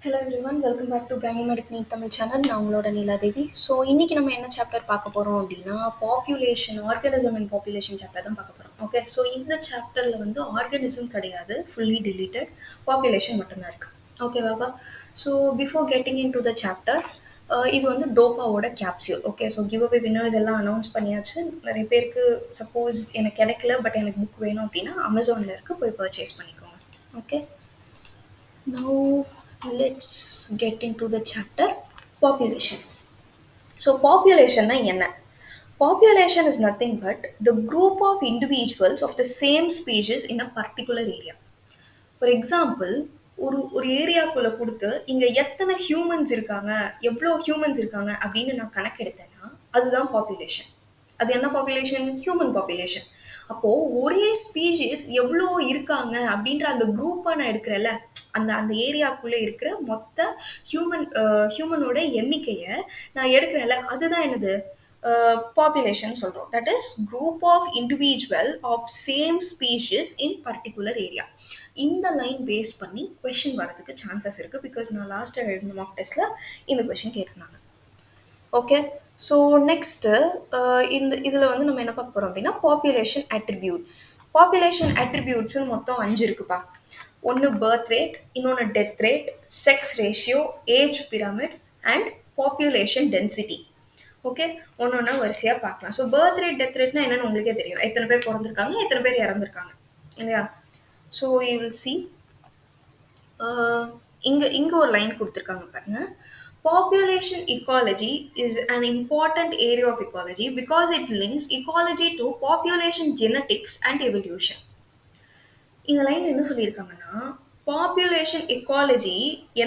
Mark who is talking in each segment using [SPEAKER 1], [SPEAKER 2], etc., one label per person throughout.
[SPEAKER 1] Hello everyone, welcome back to Frankimedic NEET Tamil channel. நான் உங்களோட Neeladevi. So இன்றைக்கி நம்ம என்ன சாப்டர் பார்க்க போகிறோம் அப்படின்னா, population, organism and population chapter தான் பார்க்க போகிறோம். ஓகே, ஸோ இந்த சாப்டரில் வந்து ஆர்கனிசம் கிடையாது, ஃபுல்லி டிலீட்டட், பாப்புலேஷன் மட்டும்தான் இருக்குது. ஓகேவாப்பா? So before getting in to the chapter, இது வந்து டோப்பாவோட capsule. Okay, so give away winners எல்லாம் அனௌன்ஸ் பண்ணியாச்சு. நிறைய பேருக்கு சப்போஸ் எனக்கு கிடைக்கல பட் எனக்கு புக் வேணும் அப்படின்னா அமேசானில் இருக்குது, போய் பர்ச்சேஸ் பண்ணிக்கோங்க. Okay, now let's get into the chapter population. So population na enna? Population is nothing but the group of individuals of the same species in a particular area. For example, ஒரு ஏரியாக்குள்ள கொடுத்து இங்க எத்தனை humans இருக்காங்க, எவ்வளோ humans இருக்காங்க அப்படின்னு நான் கணக்கெடுத்தேன்னா அதுதான் பாப்புலேஷன். அது என்ன பாப்புலேஷன்? Human population. அப்போ ஒரே ஸ்பீஷீஸ் எவ்வளோ இருக்காங்க அப்படின்ற அந்த குரூப்பா நான் எடுக்கிறேன்ல, அந்த அந்த ஏரியாக்குள்ளே இருக்கிற மொத்த ஹியூமனோட எண்ணிக்கையை நான் எடுக்கிறேன்ல, அதுதான் என்னது? பாப்புலேஷன் சொல்கிறோம். That is group of individual of same species in particular area. இந்த லைன் பேஸ் பண்ணி கொஷின் வரதுக்கு சான்சஸ் இருக்குது. பிகாஸ் நான் லாஸ்ட்டாக எழுதின மார்க் டெஸ்ட்டில் இந்த கொஷின் கேட்டிருந்தாங்க. ஓகே, ஸோ நெக்ஸ்ட்டு இதில் வந்து நம்ம என்ன பார்க்க போகிறோம் அப்படின்னா பாப்புலேஷன் அட்ரிபியூட்ஸ். பாப்புலேஷன் அட்ரிபியூட்ஸ்னு மொத்தம் 5 இருக்குப்பா. ஒன்று பர்த் ரேட், இன்னொன்று death rate, sex ratio, age pyramid and population density. Okay, ஒன்று ஒன்றா வரிசையாக பார்க்கலாம். ஸோ பர்த் ரேட், டெத் ரேட்னா என்னன்னு உங்களுக்கே தெரியும். எத்தனை பேர் பிறந்திருக்காங்க, எத்தனை பேர் இறந்துருக்காங்க இல்லையா? ஸோ யூ வில் சி இங்கே ஒரு லைன் கொடுத்துருக்காங்க பாருங்க. Population ecology is an important area of ecology because it links ecology to population genetics and evolution. இந்த லைன் என்ன சொல்லியிருக்காங்கன்னா, பாப்புலேஷன் எக்காலஜி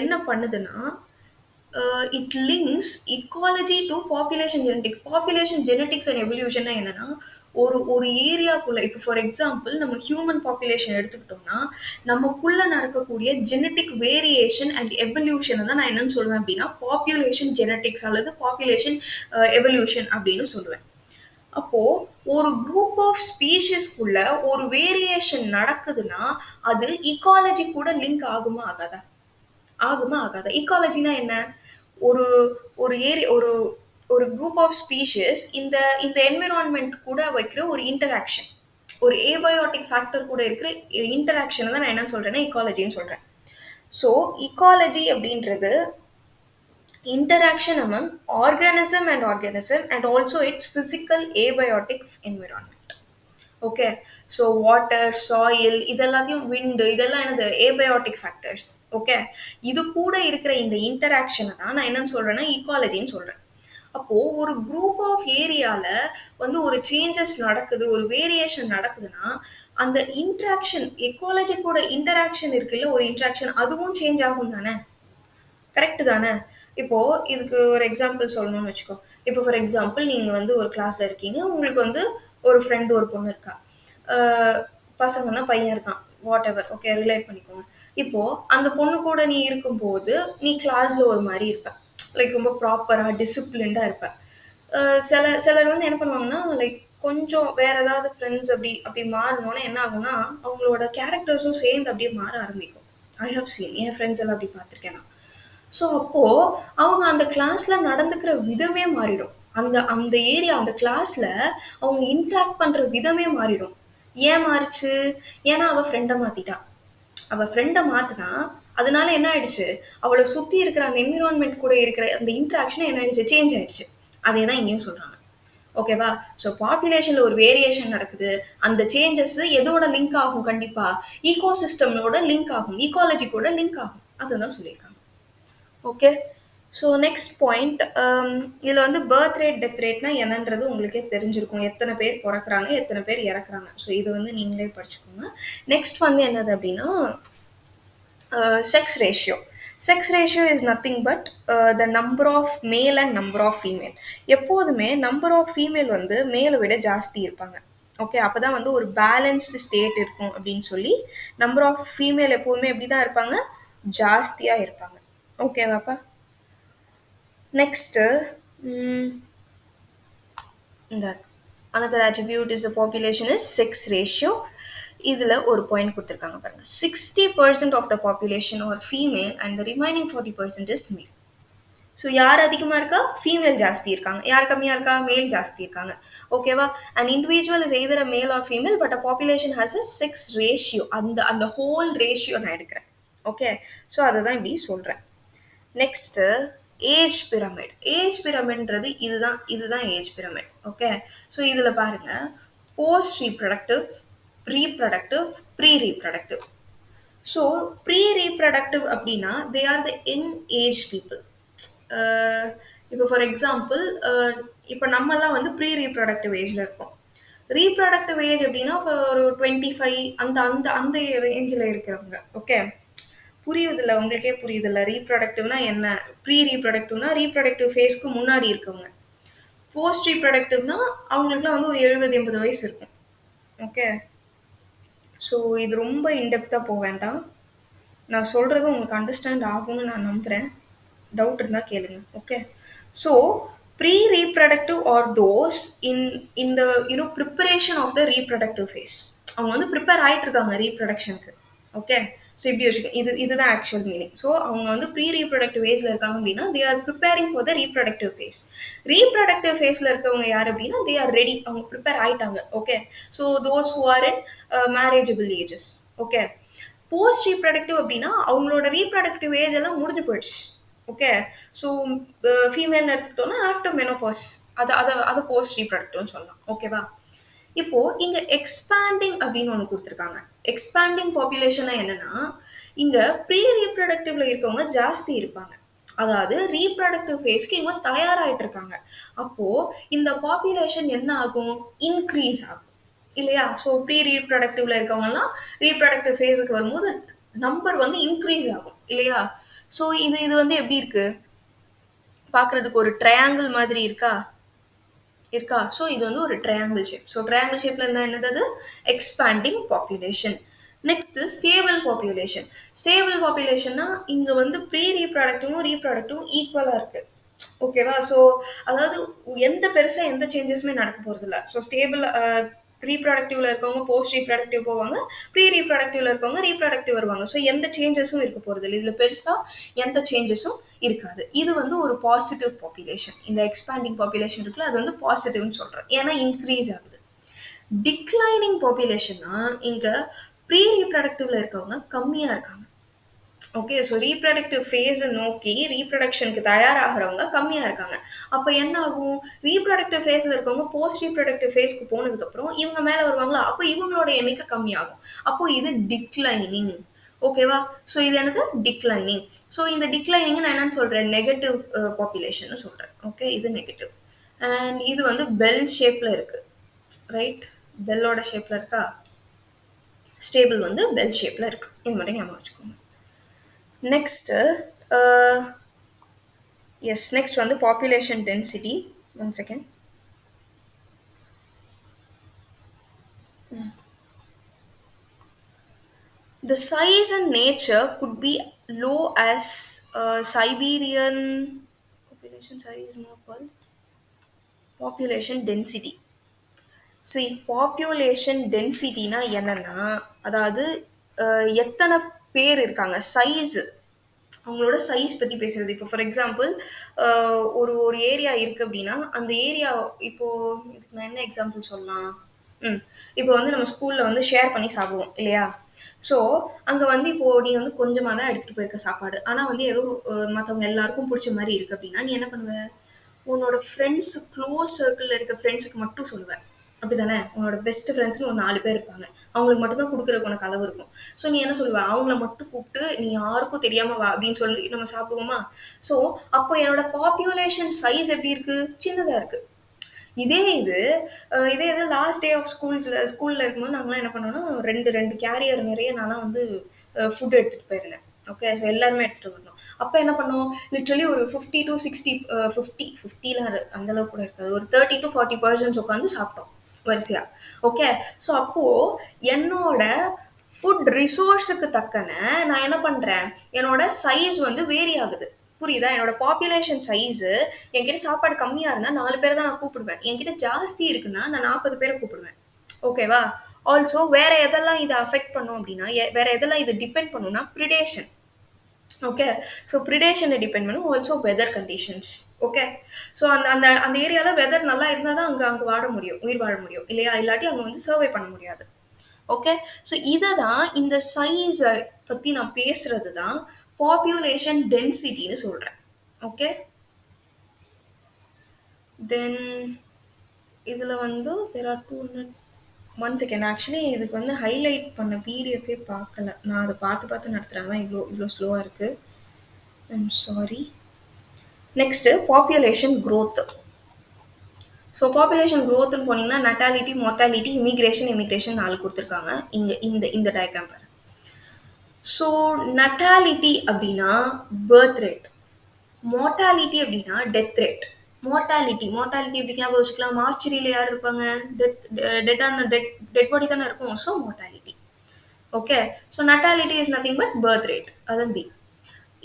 [SPEAKER 1] என்ன பண்ணுதுன்னா, it links ecology to population genetics. Population genetics and எவல்யூஷன்னா என்னன்னா, ஒரு ஏரியாக்குள்ள இப்போ ஃபார் எக்ஸாம்பிள் நம்ம ஹியூமன் பாப்புலேஷன் எடுத்துக்கிட்டோம்னா நமக்குள்ள நடக்கக்கூடிய ஜெனட்டிக் வேரியேஷன் அண்ட் எவல்யூஷனை தான் நான் என்னன்னு சொல்லுவேன் அப்படின்னா பாப்புலேஷன் ஜெனட்டிக்ஸ் அல்லது பாப்புலேஷன் எவல்யூஷன் அப்படின்னு சொல்லுவேன். அப்போ ஒரு குரூப் ஆஃப் ஸ்பீஷிஸ்க்குள்ள ஒரு வேரியேஷன் நடக்குதுன்னா அது இக்காலஜி கூட லிங்க் ஆகுமா ஆகாதா? ஆகாதா? இக்காலஜினா என்ன? ஒரு ஒரு ஒரு ஒரு குரூப் ஆஃப் ஸ்பீஷிஸ் இந்த இந்த என்விரான்மெண்ட் கூட வைக்கிற ஒரு இன்டராக்ஷன், ஒரு ஏபயோட்டிக் ஃபேக்டர் கூட இருக்கிற இன்டராக்ஷன் தான் நான் என்ன சொல்றேன்னா இக்காலஜின்னு சொல்றேன். ஸோ இக்காலஜி அப்படின்றது interaction among organism and also its physical abiotic environment. Okay, so water, soil, இதெல்லாத்தையும் விண்டு, இதெல்லாம் என்னது? Abiotic factors. ஓகே, இது கூட இருக்கிற இந்த இன்டராக்ஷனை தான் நான் என்னன்னு சொல்கிறேன்னா ஈக்காலஜின்னு சொல்கிறேன். அப்போது ஒரு குரூப் ஆஃப் ஏரியாவில் வந்து ஒரு சேஞ்சஸ் நடக்குது, ஒரு வேரியேஷன் நடக்குதுன்னா அந்த இன்ட்ராக்ஷன், எக்காலஜி கூட இன்டராக்ஷன் இருக்குல்ல, ஒரு இன்ட்ராக்ஷன், அதுவும் சேஞ்ச் ஆகும் தானே? கரெக்டு தானே? இப்போது இதுக்கு ஒரு எக்ஸாம்பிள் சொல்லணும்னு வச்சுக்கோ. இப்போ ஃபார் எக்ஸாம்பிள் நீங்கள் வந்து ஒரு கிளாஸில் இருக்கீங்க, உங்களுக்கு வந்து ஒரு ஃப்ரெண்டு ஒரு பொண்ணு இருக்கா, பசங்கன்னா பையன் இருக்கான், வாட் எவர், ஓகே, ரிலேட் பண்ணிக்கோங்க. இப்போது அந்த பொண்ணு கூட நீ இருக்கும்போது நீ கிளாஸில் ஒரு மாதிரி இருப்ப, லைக் ரொம்ப ப்ராப்பராக டிசிப்ளின்டாக இருப்ப. சிலர் வந்து என்ன பண்ணுவாங்கன்னா, லைக் கொஞ்சம் வேற ஏதாவது ஃப்ரெண்ட்ஸ் அப்படி அப்படி மாறினோன்னே என்ன ஆகும்னா அவங்களோட கேரக்டர்ஸும் சேர்ந்து அப்படியே மாற ஆரம்பிக்கும். ஐ ஹவ் சீன், என் ஃப்ரெண்ட்ஸ் எல்லாம் அப்படி பார்த்துருக்கேன் நான். ஸோ அப்போது அவங்க அந்த கிளாஸில் நடந்துக்கிற விதமே மாறிடும். அந்த அந்த ஏரியா, அந்த கிளாஸில் அவங்க இன்ட்ராக்ட் பண்ணுற விதமே மாறிடும். ஏன் மாறிச்சு? ஏன்னா அவள் ஃப்ரெண்டை மாற்றிட்டா. அவள் ஃப்ரெண்டை மாற்றினா அதனால என்ன ஆயிடுச்சு? அவளை சுற்றி இருக்கிற அந்த என்விரான்மெண்ட் கூட இருக்கிற அந்த இன்ட்ராக்ஷனும் என்ன ஆயிடுச்சு? சேஞ்ச் ஆயிடுச்சு. அதே தான் இங்கேயும் சொல்கிறாங்க. ஓகேவா? ஸோ பாப்புலேஷனில் ஒரு வேரியேஷன் நடக்குது, அந்த சேஞ்சஸ் எதோட லிங்க் ஆகும்? கண்டிப்பாக ஈகோசிஸ்டமோட லிங்க் ஆகும், ஈகாலஜி கூட லிங்க் ஆகும். அதுதான் சொல்லியிருக்காங்க. ஓகே, ஸோ நெக்ஸ்ட் பாயிண்ட், இதில் வந்து பர்த் ரேட், டெத் ரேட்னா என்னன்றது உங்களுக்கே தெரிஞ்சிருக்கும். எத்தனை பேர் பிறக்கிறாங்க, எத்தனை பேர் இறக்குறாங்க. ஸோ இது வந்து நீங்களே படிச்சுக்கோங்க. நெக்ஸ்ட் வந்து என்னது அப்படின்னா sex ratio. Sex ratio is nothing but the number of male and number of female. எப்போதுமே நம்பர் ஆஃப் ஃபீமேல் வந்து மேலை விட ஜாஸ்தி இருப்பாங்க. ஓகே, அப்போ தான் வந்து ஒரு பேலன்ஸ்டு ஸ்டேட் இருக்கும் அப்படின்னு சொல்லி நம்பர் ஆஃப் ஃபீமேல் எப்போதுமே எப்படி தான் இருப்பாங்க? ஜாஸ்தியாக இருப்பாங்க. ஓகேவாப்பா? நெக்ஸ்ட்டு இந்த another attribute is the population is sex ratio. இதில் ஒரு பாயிண்ட் கொடுத்துருக்காங்க பாருங்க, 60% of the population are female and the remaining 40% is male. So யார் அதிகமாக இருக்கா? ஃபீமேல் ஜாஸ்தி இருக்காங்க. யார் கம்மியாக இருக்கா? மேல் ஜாஸ்தி இருக்காங்க. ஓகேவா? And individual is either a male or female, but a population has a sex ratio. அந்த அந்த ஹோல் ரேஷியோ நான் எடுக்கிறேன். ஓகே, ஸோ அதை தான் இப்படி சொல்கிறேன். Next age pyramid. ஏஜ் பிரமிட்ன்றது இதுதான் ஏஜ் பிரமிட். ஓகே, ஸோ இதில் பாருங்க, post reproductive, reproductive, pre reproductive. So pre reproductive அப்படின்னா they are the young age people. இப்போ ஃபார் எக்ஸாம்பிள், இப்போ நம்மலாம் வந்து ப்ரீ ரீப்ரடக்டிவ் ஏஜில் இருக்கோம். ரீப்ரடக்டிவ் ஏஜ் அப்படின்னா ஒரு 25 அந்த அந்த அந்த ரேஞ்சில் இருக்கிறவங்க. ஓகே, புரியுதில்ல? உங்களுக்கே புரியுதில்ல ரீப்ரடக்டிவ்னா என்ன? ப்ரீ ரீப்ரடக்டிவ்னா ரீப்ரடக்டிவ் ஃபேஸ்க்கு முன்னாடி இருக்கவங்க. போஸ்ட் ரீப்ரடக்டிவ்னா அவங்களுக்குலாம் வந்து ஒரு 70-80 வயசு இருக்கும். ஓகே, ஸோ இது ரொம்ப இன்டெப்த்தாக போக வேண்டாம். நான் சொல்கிறது உங்களுக்கு அண்டர்ஸ்டாண்ட் ஆகும்னு நான் நம்புகிறேன். டவுட் இருந்தால் கேளுங்க. Okay, so pre reproductive are those in the preparation of the reproductive phase. அவங்க வந்து ப்ரிப்பேர் ஆகிட்டு இருக்காங்க ரீப்ரடக்ஷனுக்கு. ஓகே, ஸோ இப்படி வச்சுக்க, இதுதான் ஆக்சுவல் மீனிங். ஸோ அவங்க வந்து ப்ரீ ரீப்ரடக்டிவ் ஏஜில் இருக்காங்க அப்படின்னா they are preparing for the reproductive phase. Reproductive ஃபேஸில் இருக்கவங்க யார் அப்படின்னா தே ஆர் ரெடி, அவங்க ப்ரிப்பேர் ஆகிட்டாங்க. Okay, so those who are in marriageable ages. Okay, post reproductive அப்படின்னா அவங்களோட ரீப்ரடக்டிவ் ஏஜ் எல்லாம் முடிஞ்சு போயிடுச்சு. ஓகே, ஸோ ஃபீமேல்னு எடுத்துக்கிட்டோம்னா ஆஃப்டர் மெனோபாஸ், அதை போஸ்ட் ரீப்ரடக்டிவ்னு சொல்லலாம். ஓகேவா? இப்போ இங்க எக்ஸ்பேண்டிங் அப்படின்னு ஒன்று கொடுத்துருக்காங்க. எக்ஸ்பேண்டிங் பாப்புலேஷனா என்னன்னா, இங்க ப்ரீ ரீப்ரடக்டிவ்ல இருக்கவங்க ஜாஸ்தி இருப்பாங்க. அதாவது ரீப்ரடக்டிவ் ஃபேஸ்க்கு இவங்க தயாராகிட்டு இருக்காங்க. அப்போ இந்த பாப்புலேஷன் என்ன ஆகும்? இன்க்ரீஸ் ஆகும் இல்லையா? ஸோ ப்ரீ ரீப்ரடக்டிவ்ல இருக்கவங்கலாம் ரீப்ரடக்டிவ் ஃபேஸுக்கு வரும்போது நம்பர் வந்து இன்க்ரீஸ் ஆகும் இல்லையா? ஸோ இது வந்து எப்படி இருக்கு? பார்க்கறதுக்கு ஒரு ட்ரையாங்கிள் மாதிரி இருக்கா? ஸோ இது வந்து ஒரு ட்ரையாங்கிள் ஷேப். ஸோ ட்ரையாங்கிள் ஷேப்ல இருந்தால் என்னது? Expanding population. Next stable population. Stable பாப்புலேஷன்னா இங்க வந்து ப்ரீ ரீப்ரடக்டிவும் ரீப்ரடக்டிவும் ஈக்குவலாக இருக்கு. ஓகேவா? ஸோ அதாவது எந்த பெருசாக எந்த சேஞ்சஸுமே நடக்க போகிறது இல்லை. ஸோ ஸ்டேபிள் ரீப்ரடக்டிவ்ல இருக்கவங்க போஸ்ட் ரீப்ரடக்டிவ் போவாங்க, ப்ரீ ரீப்ரடக்டிவ்ல இருக்கவங்க ரீப்ரடக்டிவ் வருவாங்க. ஸோ எந்த சேஞ்சஸும் இருக்க போகிறது இல்லை. இதில் பெருசாக எந்த சேஞ்சஸும் இருக்காது. இது வந்து ஒரு பாசிட்டிவ் பாப்புலேஷன். இந்த எக்ஸ்பேண்டிங் பாப்புலேஷன் இருக்குல்ல, அது வந்து பாசிட்டிவ்னு சொல்கிறேன். ஏன்னா இன்க்ரீஸ் ஆகுது. டிக்ளைனிங் பாப்புலேஷன்னா இங்கே ப்ரீ ரீப்ரடக்டிவ்ல இருக்கவங்க கம்மியாக இருக்காங்க. ஓகே, ஸோ ரீப்ரடக்டிவ் ஃபேஸை நோக்கி ரீப்ரடக்ஷனுக்கு தயாராகிறவங்க கம்மியாக இருக்காங்க. அப்போ என்ன ஆகும்? ரீப்ரடக்டிவ் ஃபேஸில் இருக்கவங்க போஸ்ட் ரீப்ரடக்டிவ் ஃபேஸ்க்கு போனதுக்கப்புறம் இவங்க மேலே வருவாங்களா? அப்போ இவங்களோட எண்ணிக்கை கம்மியாகும். அப்போ இது டிக்ளைனிங். ஓகேவா? ஸோ இது எனக்கு டிக்ளைனிங். ஸோ இந்த டிக்ளைனிங் நான் என்னன்னு சொல்கிறேன்? நெகட்டிவ் பாப்புலேஷன் சொல்கிறேன். ஓகே, இது நெகட்டிவ். அண்ட் இது வந்து பெல் ஷேப்பில் இருக்குது. ரைட், பெல்லோட ஷேப்பில் இருக்கா? ஸ்டேபிள் வந்து பெல் ஷேப்பில் இருக்குது. இது மட்டும் ஞாபகம் வச்சுக்கோங்க. Next, next வந்து population density. One second. The size and nature could be low as Siberian population size more called population density. See, population density na என்னன்னா, அதாவது எத்தனை பேர் இருக்காங்க, சைஸ், அவங்களோட சைஸ் பற்றி பேசுறது. இப்போ ஃபார் எக்ஸாம்பிள் ஒரு ஒரு ஏரியா இருக்குது அப்படின்னா அந்த ஏரியா, இப்போது இதுக்கு நான் என்ன எக்ஸாம்பிள் சொல்லலாம்? இப்போ வந்து நம்ம ஸ்கூலில் வந்து ஷேர் பண்ணி சாப்பிடுவோம் இல்லையா? ஸோ அங்கே வந்து இப்போது நீ வந்து கொஞ்சமாக தான் எடுத்துகிட்டு போயிருக்க சாப்பாடு, ஆனால் வந்து ஏதோ மற்றவங்க எல்லாருக்கும் பிடிச்ச மாதிரி இருக்குது அப்படின்னா நீ என்ன பண்ணுவ? உன்னோட ஃப்ரெண்ட்ஸ், க்ளோஸ் சர்க்கிளில் இருக்க ஃப்ரெண்ட்ஸுக்கு மட்டும் சொல்லுவேன். அப்படி தானே? உன்னோட பெஸ்ட் ஃப்ரெண்ட்ஸ்னு ஒரு 4 பேர் இருப்பாங்க. அவங்களுக்கு மட்டும் தான் கொடுக்குறதுக்கு உனக்கு அளவு இருக்கும். ஸோ நீ என்ன சொல்லுவ? அவங்கள மட்டும் கூப்பிட்டு நீ யாருக்கும் தெரியாமல் வா அப்படின்னு சொல்லி நம்ம சாப்பிடுவோமா? ஸோ அப்போ என்னோட பாப்புலேஷன் சைஸ் எப்படி இருக்குது? சின்னதாக இருக்குது. இதே இது லாஸ்ட் டே ஆஃப் ஸ்கூலில் இருக்கும்போது நாங்களாம் என்ன பண்ணோம்னா ரெண்டு ரெண்டு கேரியர் நிறைய நான்லாம் வந்து ஃபுட் எடுத்துகிட்டு போயிருந்தேன். ஓகே, ஸோ எல்லாருமே எடுத்துகிட்டு வரணும். அப்போ என்ன பண்ணோம்? லிட்ரலி ஒரு 50 to 60, 50லாம் அந்தளவுக்கு கூட இருக்காது, ஒரு 30 to 40% உட்காந்து சாப்பிட்டோம் வரிசையா. ஓகே, ஸோ அப்போது என்னோட ஃபுட் ரிசோர்ஸுக்கு தக்கன நான் என்ன பண்ணுறேன்? என்னோட சைஸ் வந்து வேரி ஆகுது. புரியுதா? என்னோட பாப்புலேஷன் சைஸு, என்கிட்ட சாப்பாடு கம்மியாக இருந்தால் 4 பேரை தான் நான் கூப்பிடுவேன். என்கிட்ட ஜாஸ்தி இருக்குன்னா நான் 40 பேரை கூப்பிடுவேன். ஓகேவா? ஆல்சோ வேற எதெல்லாம் இதை அஃபெக்ட் பண்ணும் அப்படின்னா வேற எதெல்லாம் இது டிபெண்ட் பண்ணும்னா ப்ரிடேஷன். ஓகே, ஸோ ப்ரிடேஷனை டிபெண்ட் பண்ணும், also weather conditions. Okay, so அந்த அந்த அந்த ஏரியாவில் வெதர் நல்லா இருந்தால் தான் அங்கே அங்கே வாழ முடியும், உயிர் வாழ முடியும் இல்லையா, இல்லாட்டி அங்கே வந்து சர்வை பண்ண முடியாது. ஓகே, ஸோ இதை தான் இந்த சைஸை பற்றி நான் பேசுறது தான் பாப்புலேஷன் டென்சிட்டின்னு சொல்கிறேன். ஓகே, தென் இதில் வந்து there are 200. One second, actually இதுக்கு வந்து ஹைலைட் பண்ண பிடிஎஃபே பார்க்கல, நான் அதை பார்த்து பார்த்து நடத்துகிறேன் தான் இவ்வளோ ஸ்லோவாக இருக்குது. I'm sorry. Next population growth. So population க்ரோத்னு போனீங்கன்னா நட்டாலிட்டி, மொர்டாலிட்டி, இமிக்ரேஷன் 4 கொடுத்துருக்காங்க இங்கே இந்த டயக்ராம் பாரு. ஸோ நட்டாலிட்டி அப்படின்னா பர்த் ரேட், மோர்டாலிட்டி அப்படின்னா டெத் ரேட். மோர்டாலிட்டி எப்படி ஞாபகம் வச்சுக்கலாம், மார்ச்சரியில் யார் இருப்பாங்க, டெட் பாடி தானே இருக்கும், so mortality. Okay, so natality is nothing but birth rate, அதான் பி.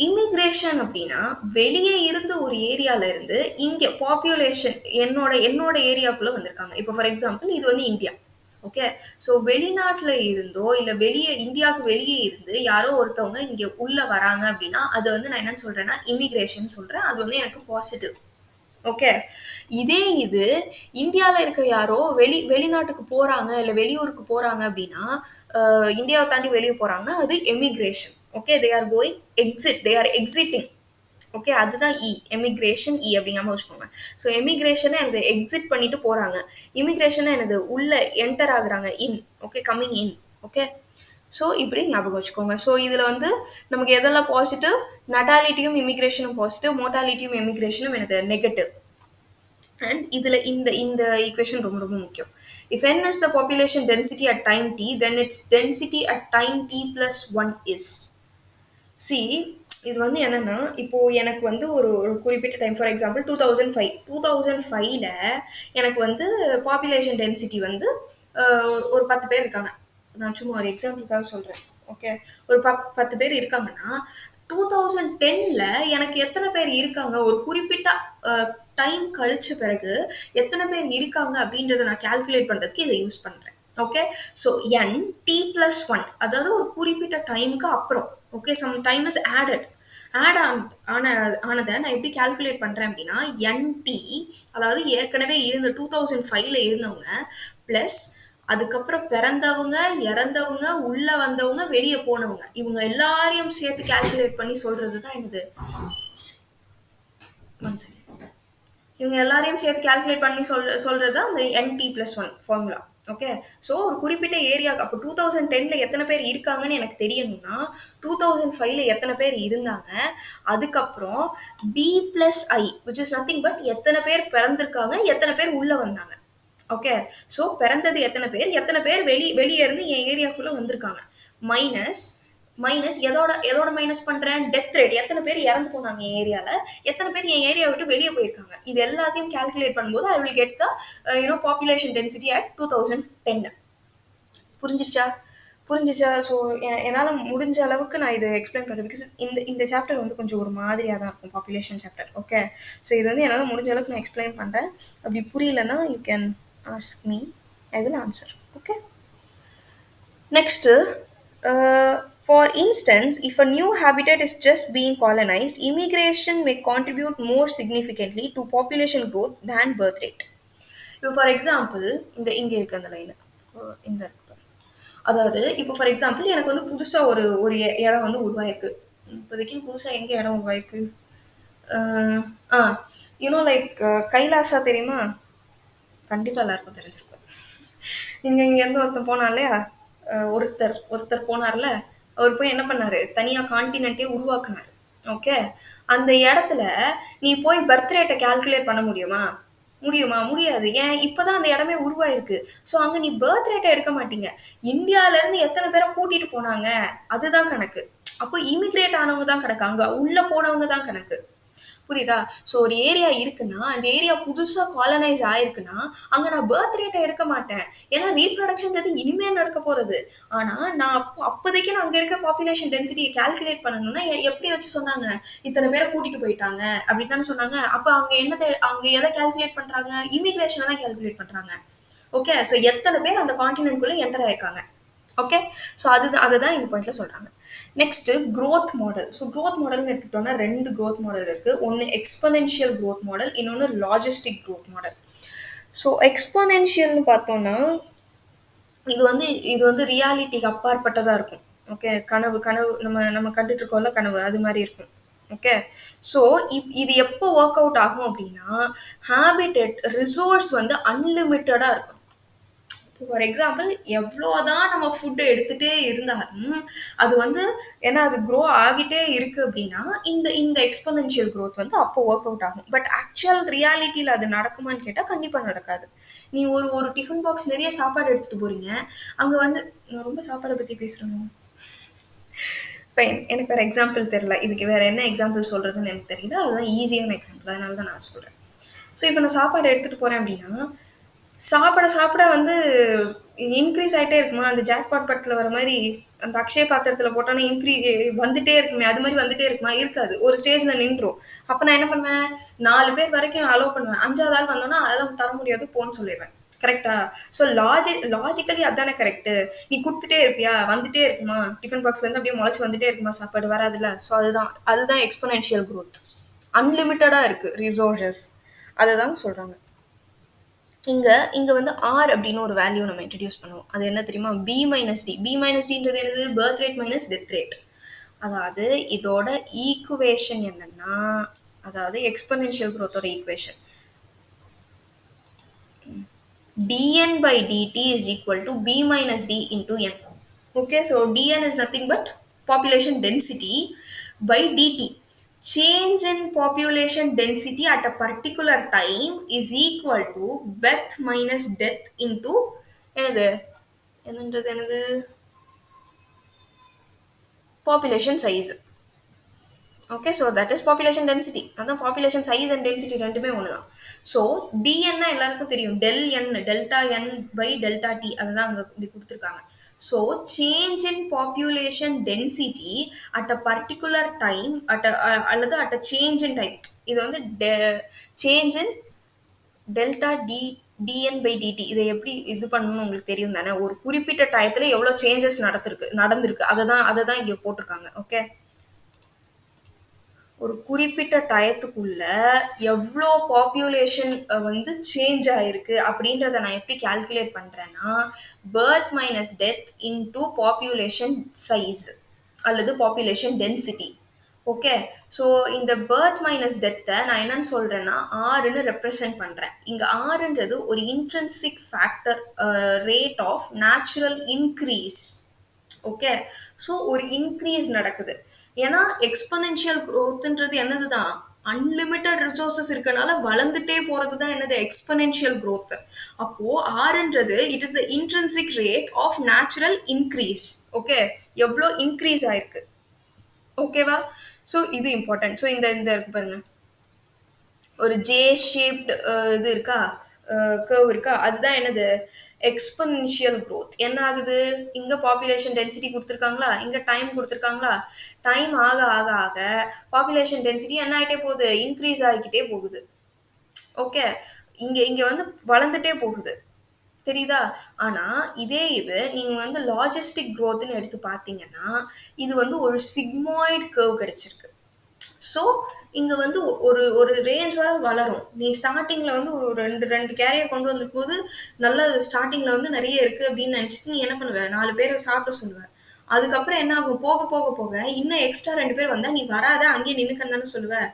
[SPEAKER 1] இமிக்ரேஷன் அப்படின்னா வெளியே இருந்து ஒரு ஏரியால இருந்து இங்கே பாப்புலேஷன் என்னோட ஏரியாக்குள்ள வந்திருக்காங்க. இப்போ ஃபார் எக்ஸாம்பிள் இது வந்து இந்தியா. ஓகே, ஸோ வெளிநாட்டில் இருந்தோ இல்லை இந்தியாவுக்கு வெளியே இருந்து யாரோ ஒருத்தவங்க இங்கே உள்ள வராங்க அப்படின்னா அது வந்து நான் என்னன்னு சொல்றேன்னா இமிக்ரேஷன் சொல்றேன். அது வந்து எனக்கு பாசிட்டிவ். ஓகே, இது இந்தியாவில் இருக்க யாரோ வெளிநாட்டுக்கு போறாங்க இல்லை வெளியூருக்கு போறாங்க அப்படின்னா இந்தியாவை தாண்டி வெளியே போறாங்கன்னா அது emigration. Okay, they are going they are exiting. Okay, அதுதான் எமிக்ரேஷன் அப்படிங்காம வச்சுக்கோங்க. ஸோ எமிக்ரேஷனை எனக்கு எக்ஸிட் பண்ணிட்டு போறாங்க, இமிக்ரேஷனை எனக்கு உள்ள என்டர் ஆகுறாங்க, okay, coming in. Okay, so இப்படி ஞாபகம் வச்சுக்கோங்க. ஸோ இதில் வந்து நமக்கு எதெல்லாம் பாசிட்டிவ், நட்டாலிட்டியும் இமிக்ரேஷனும் பாசிட்டிவ், மோர்டாலிட்டியும் இமிக்ரேஷனும் எனக்கு நெகட்டிவ். அண்ட் இதில் இந்த ஈக்குவேஷன் ரொம்ப ரொம்ப முக்கியம். If n is the population density at time t, then its density at time t plus 1 is. See, இது வந்து என்னன்னா இப்போ எனக்கு வந்து ஒரு குறிப்பிட்ட டைம், ஃபார் எக்ஸாம்பிள் 2005ல எனக்கு வந்து பாப்புலேஷன் டென்சிட்டி வந்து ஒரு 10 பேர் இருக்காங்க. நான் சும்மா ஒரு எக்ஸாம்பிளுக்காக சொல்கிறேன். ஓகே, ஒரு 10 பேர் இருக்காங்கன்னா 2010ல எனக்கு எத்தனை பேர் இருக்காங்க, ஒரு குறிப்பிட்ட டைம் கழிச்ச பிறகு எத்தனை பேர் இருக்காங்க அப்படின்றத நான் கால்குலேட் பண்ணுறதுக்கு இதை யூஸ் பண்ணுறேன். ஓகே, ஸோ n t+1, அதாவது ஒரு குறிப்பிட்ட டைமுக்கு அப்புறம். Okay, some time is add ஆனதை நான் எப்படி கால்குலேட் பண்ணுறேன் அப்படின்னா nt, அதாவது ஏற்கனவே இருந்த 2005ல இருந்தவங்க ப்ளஸ் அதுக்கப்புறம் பிறந்தவங்க, இறந்தவங்க, உள்ள வந்தவங்க, வெளியே போனவங்க, இவங்க எல்லாரையும் சேர்த்து கால்குலேட் பண்ணி சொல்றது தான் என்னது, இவங்க எல்லாரையும் சேர்த்து கால்குலேட் பண்ணி சொல்றது தான் அந்த nt+1 ஃபார்முலா. ஓகே, ஸோ ஒரு குறிப்பிட்ட ஏரியாவுக்கு அப்போ 2010ல எத்தனை பேர் இருக்காங்கன்னு எனக்கு தெரியணும்னா 2005ல எத்தனை பேர் இருந்தாங்க, அதுக்கப்புறம் b+i which is nothing but எத்தனை பேர் பிறந்திருக்காங்க, எத்தனை பேர் உள்ள வந்தாங்க. ஓகே, ஸோ பிறந்தது எத்தனை பேர் வெளியே இருந்து என் ஏரியாக்குள்ள வந்திருக்காங்க, மைனஸ் எதோட மைனஸ் பண்றேன், டெத் ரேட், எத்தனை பேர் இறந்து போனாங்க என் ஏரியால, எத்தனை பேர் என் ஏரியா விட்டு வெளியே போயிருக்காங்க. இது எல்லாத்தையும் கால்குலேட் பண்ணும்போது I will get the population density at 2010. புரிஞ்சிச்சா? ஸோ என்னால் முடிஞ்ச அளவுக்கு நான் இதை எக்ஸ்பிளைன் பண்ணுறேன். பிகாஸ் இந்த சாப்டர் வந்து கொஞ்சம் ஒரு மாதிரியாக தான் இருக்கும், பாப்புலேஷன் சாப்டர். ஓகே, ஸோ இது வந்து என்னால் முடிஞ்ச அளவுக்கு நான் எக்ஸ்பிளைன் பண்ணுறேன். அப்படி புரியலன்னா you can ask me, I will answer. Okay, next, for instance, if a new habitat is just being colonized, immigration may contribute more significantly to population growth than birth rate. இப்போ for example இங்கே இருக்கு அந்த line, இந்த அதாவது இப்போ for example எனக்கு வந்து புதுசாக ஒரு இடம் வந்து உருவாயிருக்கு. இப்போதைக்கு புதுசாக எங்கே இடம் உருவாயிருக்கு, லைக் கைலாசா தெரியுமா, கண்டிப்பாக எல்லாருக்கும் தெரிஞ்சிருக்கும். இங்கேருந்து ஒருத்தர் போனா இல்லையா, ஒருத்தர் போனார்ல, அவர் போய் என்ன பண்ணாரு, தனியாக கான்டினென்ட்டே உருவாக்குனார். ஓகே, அந்த இடத்துல நீ போய் பர்த் ரேட்டை கால்குலேட் பண்ண முடியாது. ஏன், இப்போதான் அந்த இடமே உருவாயிருக்கு. ஸோ அங்கே நீ பர்த் ரேட்டை எடுக்க மாட்டீங்க, இந்தியாவிலேருந்து எத்தனை பேரை கூட்டிட்டு போனாங்க அதுதான் கணக்கு. அப்போ இமிகிரேட் ஆனவங்க தான் கணக்கு, அங்கே உள்ள போனவங்க தான் கணக்கு. புரியுதா? ஸோ ஒரு ஏரியா இருக்குன்னா, அந்த ஏரியா புதுசாக காலனைஸ் ஆயிருக்குன்னா அங்கே நான் பர்த் ரேட்டை எடுக்க மாட்டேன், ஏன்னா ரீப்ரொடக்ஷன்றது இனிமேல் நடக்க போகிறது. ஆனால் நான் அப்போதைக்கு நான் அங்கே இருக்க பாப்புலேஷன் டென்சிட்டியை கால்குலேட் பண்ணணும்னா எப்படி வச்சு சொன்னாங்க, இத்தனை பேரை கூட்டிகிட்டு போயிட்டாங்க அப்படின்னு தானே சொன்னாங்க. அப்போ அங்கே எதை கால்குலேட் பண்ணுறாங்க, இமிகிரேஷனை தான் கால்குலேட் பண்ணுறாங்க. ஓகே, ஸோ எத்தனை பேர் அந்த கான்டினென்ட்குள்ளே என்டர் ஆயிருக்காங்க. ஓகே, ஸோ அதுதான் இந்த பாயிண்ட்ல சொல்றாங்க. Next growth model. So growth மாடல்னு எடுத்துக்கிட்டோம்னா ரெண்டு growth மாடல் இருக்கு. ஒன்று எக்ஸ்பனென்ஷியல் growth மாடல், இன்னொன்று லாஜிஸ்டிக் growth மாடல். ஸோ எக்ஸ்பனென்ஷியல்னு பார்த்தோம்னா இது வந்து ரியாலிட்டிக்கு அப்பாற்பட்டதா இருக்கும். ஓகே, கனவு கனவு நம்ம நம்ம கண்டுட்டு இருக்கோம்ல கனவு, அது மாதிரி இருக்கும். ஓகே, ஸோ இது எப்போ ஒர்க் அவுட் ஆகும் அப்படின்னா, ஹேபிடேட் ரிசோர்ஸ் வந்து அன்லிமிட்டடா இருக்கும். ஃபார் எக்ஸாம்பிள் எவ்வளோதான் நம்ம ஃபுட்டு எடுத்துகிட்டே இருந்தாலும் அது வந்து ஏன்னா அது க்ரோ ஆகிட்டே இருக்கு அப்படின்னா இந்த இந்த எக்ஸ்பொனென்ஷியல் க்ரோத் வந்து அப்போ ஒர்க் அவுட் ஆகும். பட் ஆக்சுவல் ரியாலிட்டியில் அது நடக்குமான்னு கேட்டால் கண்டிப்பாக நடக்காது. நீ ஒரு ஒரு டிஃபன் பாக்ஸ் நிறைய சாப்பாடு எடுத்துகிட்டு போகிறீங்க, அங்கே வந்து நான் ரொம்ப சாப்பாடை பற்றி பேசுகிறேன். ஃபைன், எனக்கு வேறு எக்ஸாம்பிள் தெரில, இதுக்கு வேறு என்ன எக்ஸாம்பிள் சொல்கிறதுன்னு எனக்கு தெரியல, அதுதான் ஈஸியான எக்ஸாம்பிள், அதனால தான் நான் சொல்கிறேன். ஸோ இப்போ நான் சாப்பாடு எடுத்துகிட்டு போகிறேன் அப்படின்னா சாப்பிட சாப்பிட வந்து இன்க்ரீஸ் ஆகிட்டே இருக்குமா, அந்த ஜாக்பாட் படத்தில் வர மாதிரி அந்த அக்ஷய பாத்திரத்தில் போட்டோன்னா வந்துட்டே இருக்குமே, அது மாதிரி வந்துட்டே இருக்குமா, இருக்காது. ஒரு ஸ்டேஜில் நின்றும். அப்போ நான் என்ன பண்ணுவேன், 4 பேர் வரைக்கும் அலோவ் பண்ணுவேன். 5வது ஆள் வந்தோன்னா அதெல்லாம் தர முடியாது, போன்னு சொல்லிடுவேன். கரெக்டா? ஸோ லாஜிக்கலி அதானே கரெக்டு. நீ கொடுத்துட்டே இருப்பியா, வந்துட்டே இருக்குமா, டிஃபன் பாக்ஸ்லேருந்து அப்படியே முளைச்சி வந்துட்டே இருக்குமா சாப்பாடு, வராதுல்ல. ஸோ அதுதான் அதுதான் எக்ஸ்பொனென்ஷியல் க்ரோத். அன்லிமிட்டடாக இருக்குது ரிசோர்ஸஸ், அதை தான் சொல்கிறாங்க. இங்கே வந்து ஆர் அப்படின்னு ஒரு வேல்யூ நம்ம இன்ட்ரடியூஸ் பண்ணுவோம். அது என்ன தெரியுமா, B minus D. B minus டின்றது என்னது, birth rate minus death rate. அதாவது இதோட ஈக்குவேஷன் என்னன்னா, அதாவது எக்ஸ்பொனென்ஷியல் க்ரோத்தோட equation dn by dt is equal to b minus d into n. Okay, so dn is nothing but population density by dt. Change in population density at a particular time is equal to birth minus death into என்னது population size. Okay, so that is population density. அதான் population size and density ரெண்டுமே ஒன்று தான். So டிஎன்னா எல்லாருக்கும் தெரியும், del N, delta N by delta T, அதுதான் அங்கே இப்படி கொடுத்துருக்காங்க. So change in population density at a particular time அல்லது at a change in time, இது வந்து change in delta DN by DT. இதை எப்படி இது பண்ணணும்னு உங்களுக்கு தெரியும் தானே. ஒரு குறிப்பிட்ட டயத்தில் எவ்வளோ சேஞ்சஸ் நடந்திருக்கு அதை தான் இங்கே போட்டிருக்காங்க. ஓகே, ஒரு குறிப்பிட்ட டயத்துக்குள்ள எவ்வளோ பாப்புலேஷன் வந்து சேஞ்ச் ஆயிருக்கு அப்படின்றத நான் எப்படி கால்குலேட் பண்ணுறேன்னா, birth minus death into population size அல்லது பாப்புலேஷன் டென்சிட்டி. ஓகே, ஸோ இந்த பர்த் மைனஸ் டெத்தை நான் என்னன்னு சொல்கிறேன்னா ஆறுன்னு ரெப்ரசன்ட் பண்ணுறேன். இங்கே ஆறுன்றது ஒரு intrinsic factor rate of natural increase. Okay, so ஒரு இன்க்ரீஸ் நடக்குது. ஏன்னா எக்ஸ்பொனென்ஷியல் க்ரோத்ன்றது என்னது தான், அன்லிமிட்டட் ரிசோர்ஸஸ் இருக்கனால வளர்ந்துட்டே போகிறது தான் என்னது, எக்ஸ்பொனென்ஷியல் க்ரோத். அப்போது ஆறுன்றது it is the intrinsic rate of natural increase. Okay, எவ்வளோ இன்க்ரீஸ் ஆயிருக்கு. ஓகேவா? ஸோ இது இம்பார்ட்டன்ட். ஸோ இந்த இந்த இருக்கு பாருங்க, ஒரு ஜே ஷேப்டு இது இருக்கா, கர்வ் இருக்கா, அதுதான் என்னது, எக்ஸ்பொனென்ஷியல் க்ரோத். என்ன ஆகுது, இங்கே பாப்புலேஷன் டென்சிட்டி கொடுத்துருக்காங்களா, இங்கே டைம் கொடுத்துருக்காங்களா, டைம் ஆக ஆக ஆக பாப்புலேஷன் டென்சிட்டி என்ன ஆகிட்டே போகுது, இன்க்ரீஸ் ஆகிக்கிட்டே போகுது. ஓகே, இங்கே வந்து வளர்ந்துட்டே போகுது, தெரியுதா. ஆனால் இதே இது நீங்கள் வந்து லாஜிஸ்டிக் க்ரோத்னு எடுத்து பார்த்தீங்கன்னா இது வந்து ஒரு சிக்மாய்டு கர்வ் கிடைச்சிருக்கு. ஸோ இங்கே வந்து ஒரு ஒரு ரேஞ்ச் வர வளரும். நீ ஸ்டார்டிங்கில் வந்து ஒரு ரெண்டு ரெண்டு கேரியர் கொண்டு வந்த போது நல்ல ஸ்டார்டிங்கில் வந்து நிறைய இருக்குது அப்படின்னு நினச்சிட்டு நீ என்ன பண்ணுவ, 4 பேரை சாப்பிட சொல்லுவேன். அதுக்கப்புறம் என்ன ஆகும், போக போக போக இன்னும் எக்ஸ்ட்ரா 2 பேர் வந்தால் நீ வராத அங்கேயே நின்னுக்கன்னு சொல்லுவேன்.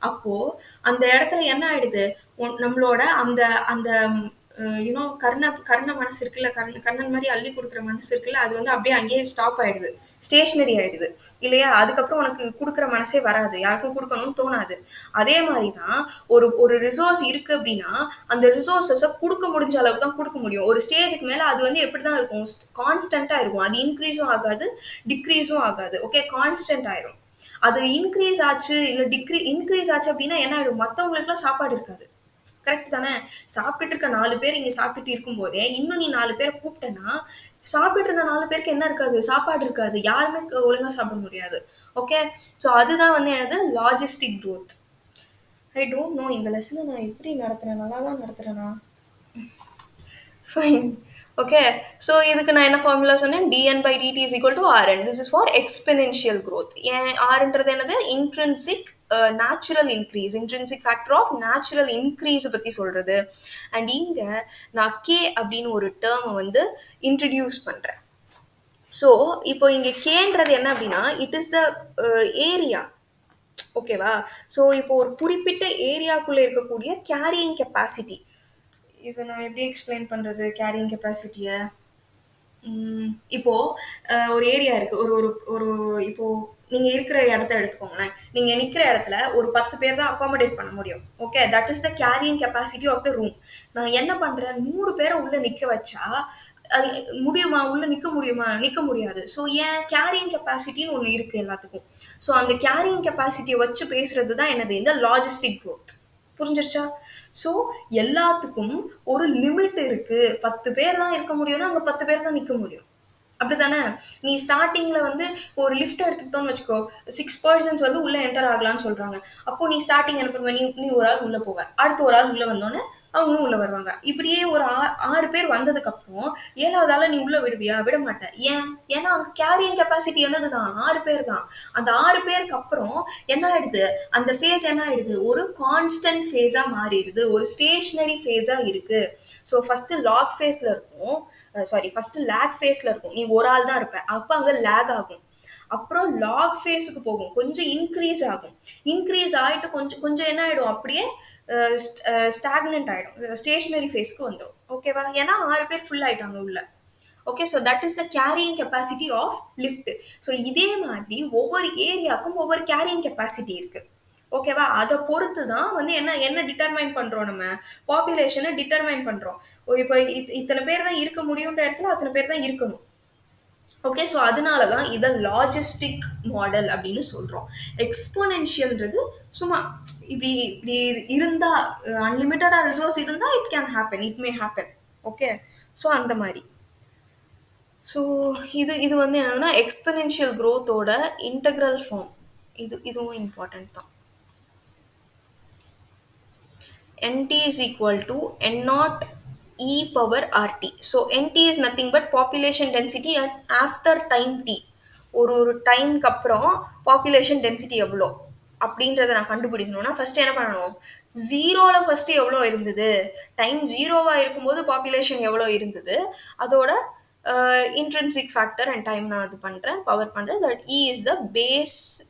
[SPEAKER 1] அப்போது அந்த இடத்துல என்ன ஆயிடுது, நம்மளோட அந்த அந்த யூனோ கர்ண மனசு இருக்குல்ல, கர்ணன் மாதிரி அள்ளி கொடுக்குற மனசு இருக்குல்ல, அது வந்து அப்படியே அங்கேயே ஸ்டாப் ஆயிடுது, ஸ்டேஷனரி ஆயிடுது இல்லையா. அதுக்கப்புறம் உனக்கு கொடுக்குற மனசே வராது, யாருக்கும் கொடுக்கணும்னு தோணாது. அதே மாதிரி தான் ஒரு ஒரு ரிசோர்ஸ் இருக்கு அப்படின்னா அந்த ரிசோர்ஸஸை கொடுக்க முடிஞ்ச அளவுக்கு தான் கொடுக்க முடியும். ஒரு ஸ்டேஜுக்கு மேலே அது வந்து எப்படி தான் இருக்கும், கான்ஸ்டண்ட்டாக இருக்கும். அது இன்க்ரீஸும் ஆகாது, டிக்ரீஸும் ஆகாது. ஓகே, கான்ஸ்டன்ட் ஆயிரும். அது இன்க்ரீஸ் ஆச்சு இல்லை இன்க்ரீஸ் ஆச்சு அப்படின்னா என்ன ஆயிடும், மற்றவங்களுக்குலாம் சாப்பாடு இருக்காது. கரெக்ட் தானே. சாப்பிட்டுட்டு இருக்க 4 பேர் இங்கே சாப்பிட்டுட்டு இருக்கும்போதே இன்னும் நீ 4 பேரை கூப்பிட்டேன்னா சாப்பிட்டு இருந்த 4 பேருக்கு என்ன இருக்காது, சாப்பாடு இருக்காது, யாருமே ஒழுங்காக சாப்பிட முடியாது. ஓகே, ஸோ அதுதான் வந்து என்னது logistic growth. I don't no இந்த லெசனை நான் எப்படி நடத்துகிறேன், நல்லா தான் நடத்துகிறேன்னா. ஃபைன். ஓகே. ஸோ இதுக்கு நான் என்ன ஃபார்முலா சொன்னேன்? dn by dt is equal to rn. This is for exponential growth. ஏன் rன்றது என்னது? Intrinsic natural increase. Intrinsic factor of natural இன்க்ரீஸை பற்றி சொல்கிறது. அண்ட் இங்கே நான் கே அப்படின்னு ஒரு டேர்மை வந்து இன்ட்ரடியூஸ் பண்ணுறேன். ஸோ இப்போ இங்கே கேன்றது என்ன அப்படின்னா, இட் இஸ் த ஏரியா. ஓகேவா? ஸோ இப்போ ஒரு குறிப்பிட்ட ஏரியாக்குள்ளே இருக்கக்கூடிய கேரியிங் கெப்பாசிட்டி. இதை நான் எப்படி எக்ஸ்பிளைன் பண்ணுறது கேரியிங் கெப்பாசிட்டியை? இப்போ ஒரு ஏரியா இருக்கு. ஒரு ஒரு ஒரு இப்போ நீங்க இருக்கிற இடத்த எடுத்துக்கோங்களேன். நீங்க நிக்கிற இடத்துல ஒரு 10 பேர் தான் அகாமடேட் பண்ண முடியும். Okay, that is the carrying capacity of the room. நான் என்ன பண்றேன், 100 பேரை உள்ள நிக்க வச்சா அது முடியுமா? உள்ள நிக்க முடியுமா? நிக்க முடியாது. ஸோ ஏன் கேரியிங் கெப்பாசிட்டின்னு ஒன்று இருக்கு எல்லாத்துக்கும். ஸோ அந்த கேரியிங் கெப்பாசிட்டியை வச்சு பேசுறது தான் என்னது, இந்த லாஜிஸ்டிக் க்ரோத். புரிஞ்சிருச்சா? ஸோ எல்லாத்துக்கும் ஒரு லிமிட் இருக்கு. 10 பேர் தான் இருக்க முடியும்னா அங்கே 10 பேர் தான் நிற்க முடியும். அப்படித்தானே? நீ ஸ்டார்டிங்ல வந்து ஒரு லிஃப்ட் எடுத்துக்கிட்டோம்னு வச்சுக்கோ, 6 பர்சன்ஸ் வந்து உள்ள என்டர் ஆகலாம்னு சொல்றாங்க. அப்போ நீ ஸ்டார்டிங் என்ன பண்ணுவ? நீ நீ ஒரு ஆள் உள்ள போவ. அடுத்து ஒரு ஆள் உள்ள வந்தோடனே அவங்களும் உள்ள வருவாங்க. இப்படியே ஒரு 6 பேர் வந்ததுக்கு அப்புறம் 7வது ஆள நீ உள்ள விடுவியா? விட மாட்ட. ஏன்? ஏன்னா அங்க கேரியிங் கெப்பாசிட்டி என்னதுதான்? 6 பேர் தான். அந்த 6 பேருக்கு அப்புறம் என்ன ஆயிடுது? அந்த ஃபேஸ் என்ன ஆயிடுது? ஒரு கான்ஸ்டன்ட் ஃபேஸா மாறிடுது. ஒரு ஸ்டேஷனரி ஃபேஸா இருக்கு. ஸோ ஃபர்ஸ்ட் லாக் ஃபேஸ்ல இருக்கும். சாரி, ஃபர்ஸ்ட் லேக் ஃபேஸ்ல இருக்கும். நீ ஒரு ஆள் தான் இருப்ப. அப்ப அங்க லேக் ஆகும். அப்புறம் லாக் ஃபேஸுக்கு போகும். கொஞ்சம் இன்க்ரீஸ் ஆகும். இன்க்ரீஸ் ஆயிட்டு கொஞ்சம் கொஞ்சம் என்ன ஆயிடும்? அப்படியே ஸ்டாக்னன்ட் ஆயிடும். ஸ்டேஷனரி ஃபேஸ்க்கு வந்துடும். ஓகேவா? ஏன்னா 6 பேர் ஃபுல் ஆயிட்டாங்க உள்ள. Okay, so that is the carrying capacity of lift. So இதே மாதிரி ஒவ்வொரு ஏரியாவுக்கும் ஒவ்வொரு கேரியிங் கெப்பாசிட்டி இருக்கு. ஓகேவா? அதை பொறுத்து தான் வந்து என்ன என்ன டிட்டர்மைன் பண்றோம், நம்ம பாப்புலேஷனை டிட்டர்மைன் பண்றோம். இப்போ இத்தனை பேர் தான் இருக்க முடியுன்ற இடத்துல அத்தனை பேர் தான் இருக்கணும். ஓகே, ஸோ அதனால தான் இதை லாஜிஸ்டிக் மாடல் அப்படின்னு சொல்றோம். எக்ஸ்போனென்ஷியல்ன்றது சும்மா இப்படி இப்படி இருந்தா, அன்லிமிட்டடா ரிசோர்ஸ் இருந்தா it can happen, it may happen. Okay, so அந்த மாதிரி. ஸோ இது வந்து என்னதுன்னா எக்ஸ்பெனென்ஷியல் க்ரோத்தோட இன்டெக்ரல் ஃபார்ம். இதுவும் இம்பார்ட்டன்ட் தான். nt is equal to n naught e power rt. So nt is nothing but population density at after time t. ஒரு டைம்க்கு அப்புறம் பாப்புலேஷன் டென்சிட்டி எவ்வளோ அப்படின்றத நான் கண்டுபிடிக்கணும்னா ஃபர்ஸ்ட் என்ன பண்ணணும்? ஜீரோவில் ஃபர்ஸ்ட் எவ்வளோ இருந்தது, டைம் ஜீரோவாக இருக்கும்போது பாப்புலேஷன் எவ்வளோ இருந்தது, அதோட intrinsic factor and time நான் அது பண்ணுறேன், பவர் பண்ணுறேன். that e is the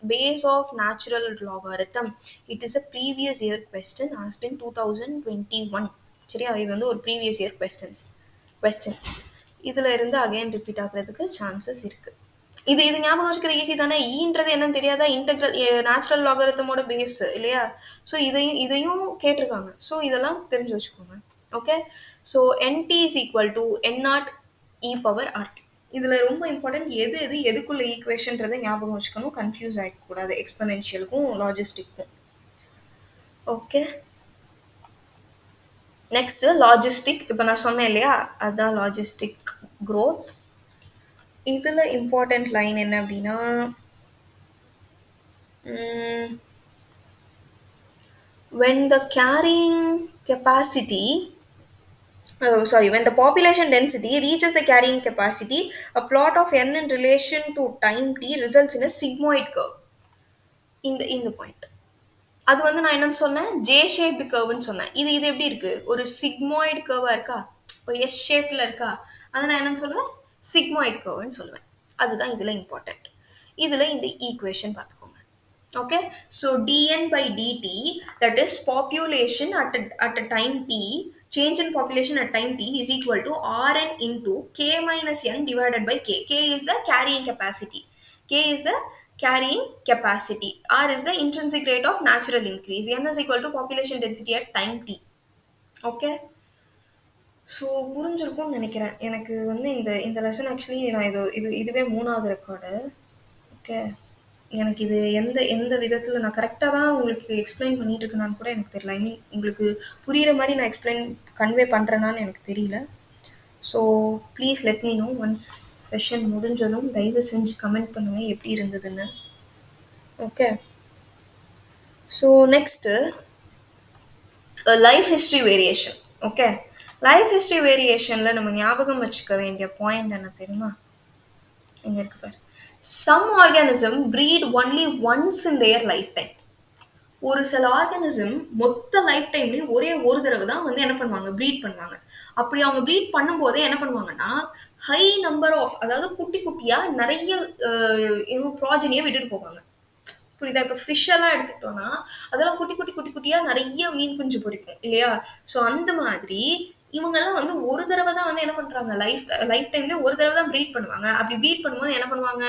[SPEAKER 1] base of natural logarithm. it is a previous year question asked in 2021. சரியா? இது வந்து ஒரு previous year question. இதுல இருந்து அகைன் ரிப்பீட் ஆகிறதுக்கு சான்சஸ் இருக்கு. இது ஞாபகம் வச்சுக்கிற ஈஸி தானே. ஈன்றது என்னன்னு தெரியாதா? இன்டெக்ரல் நேச்சுரல் லாகரித்தமோட பேஸ் இல்லையா? ஸோ இதையும் கேட்டிருக்காங்க. ஸோ இதெல்லாம் தெரிஞ்சு வச்சுக்கோங்க. Okay, so nt is equal to n naught e power rt. இதுல ரொம்ப இம்பார்ட்டன்ட் எது எது எதுக்குள்ள ஈக்குவேஷன்றதை ஞாபகம் வச்சுக்கணும். கன்ஃபியூஸ் ஆகிக்கூடாது எக்ஸ்பெனென்ஷியலுக்கும் லாஜிஸ்டிக்கும். Okay, next logistic. இப்போ நான் சொன்னேன் இல்லையா, அதுதான் லாஜிஸ்டிக் க்ரோத். இதுல இம்பார்ட்டன்ட் லைன் என்ன அப்படின்னா, when the carrying capacity when the population density reaches the carrying capacity, a plot of n in relation to time t results in a sigmoid curve. இந்த point அது வந்து நான் என்னன்னு சொன்னேன், J shaped கர்வ்னு சொன்னேன். இது எப்படி இருக்கு? ஒரு சிக்மாய்டு கர்வா இருக்கா, ஒரு எஸ் ஷேப்ல இருக்கா, அதை நான் என்னன்னு சொல்லுவேன்? சிக்மாய்டு கர்வ்னு சொல்லுவேன். அதுதான் இதுல இம்பார்ட்டன்ட். இதுல இந்த ஈக்குவேஷன் பார்த்துக்கோங்க. Okay, so dn by dt, that is population at a time t, change in population at time t is equal to rn into k minus n divided by k. K is the carrying capacity. K is the carrying capacity. R is the intrinsic rate of natural increase. N is equal to population density at time t. Okay, so புரிஞ்சிருக்கும்னு நினைக்கிறேன். எனக்கு வந்து இந்த lesson actually நான் இதுவே 3வது record. Okay, எனக்கு இது எந்த விதத்தில் நான் கரெக்டாக தான் உங்களுக்கு எக்ஸ்பிளைன் பண்ணிட்டு இருக்கேனான்னு கூட எனக்கு தெரியல. ஐ மீன் உங்களுக்கு புரிகிற மாதிரி நான் கன்வே பண்ணுறேனான்னு எனக்கு தெரியல. So please let me know once session முடிஞ்சதும். தயவு செஞ்சு கமெண்ட் பண்ணுங்கள் எப்படி இருந்ததுன்னு. Okay, so next life history variation. Okay, life history வேரியேஷனில் நம்ம ஞாபகம் வச்சுக்க வேண்டிய பாயிண்ட் என்ன தெரியுமா? இங்கே இருக்கு பாரு. Some organism breed only once in their lifetime. ஒரு சில ஆர்கானிசம் மொத்த லைஃப் டைம்லேயும் ஒரே ஒரு தடவை தான் வந்து என்ன பண்ணுவாங்க, ப்ரீட் பண்ணுவாங்க. அப்படி அவங்க ப்ரீட் பண்ணும்போதே என்ன பண்ணுவாங்கன்னா, ஹை நம்பர் ஆஃப், அதாவது குட்டி குட்டியாக நிறைய ப்ராஜனியை விட்டுட்டு போவாங்க. புரியுதா? இப்போ ஃபிஷ் எல்லாம் எடுத்துக்கிட்டோம்னா அதெல்லாம் குட்டி குட்டி குட்டி குட்டியா நிறைய மீன் குஞ்சு பொரிக்கும் இல்லையா? ஸோ அந்த மாதிரி இவங்கெல்லாம் வந்து ஒரு தடவை தான் வந்து என்ன பண்றாங்க, லைஃப் டைம்ல ஒரு தடவை தான் ப்ரீட் பண்ணுவாங்க. அப்படி ப்ரீட் பண்ணும்போது என்ன பண்ணுவாங்க,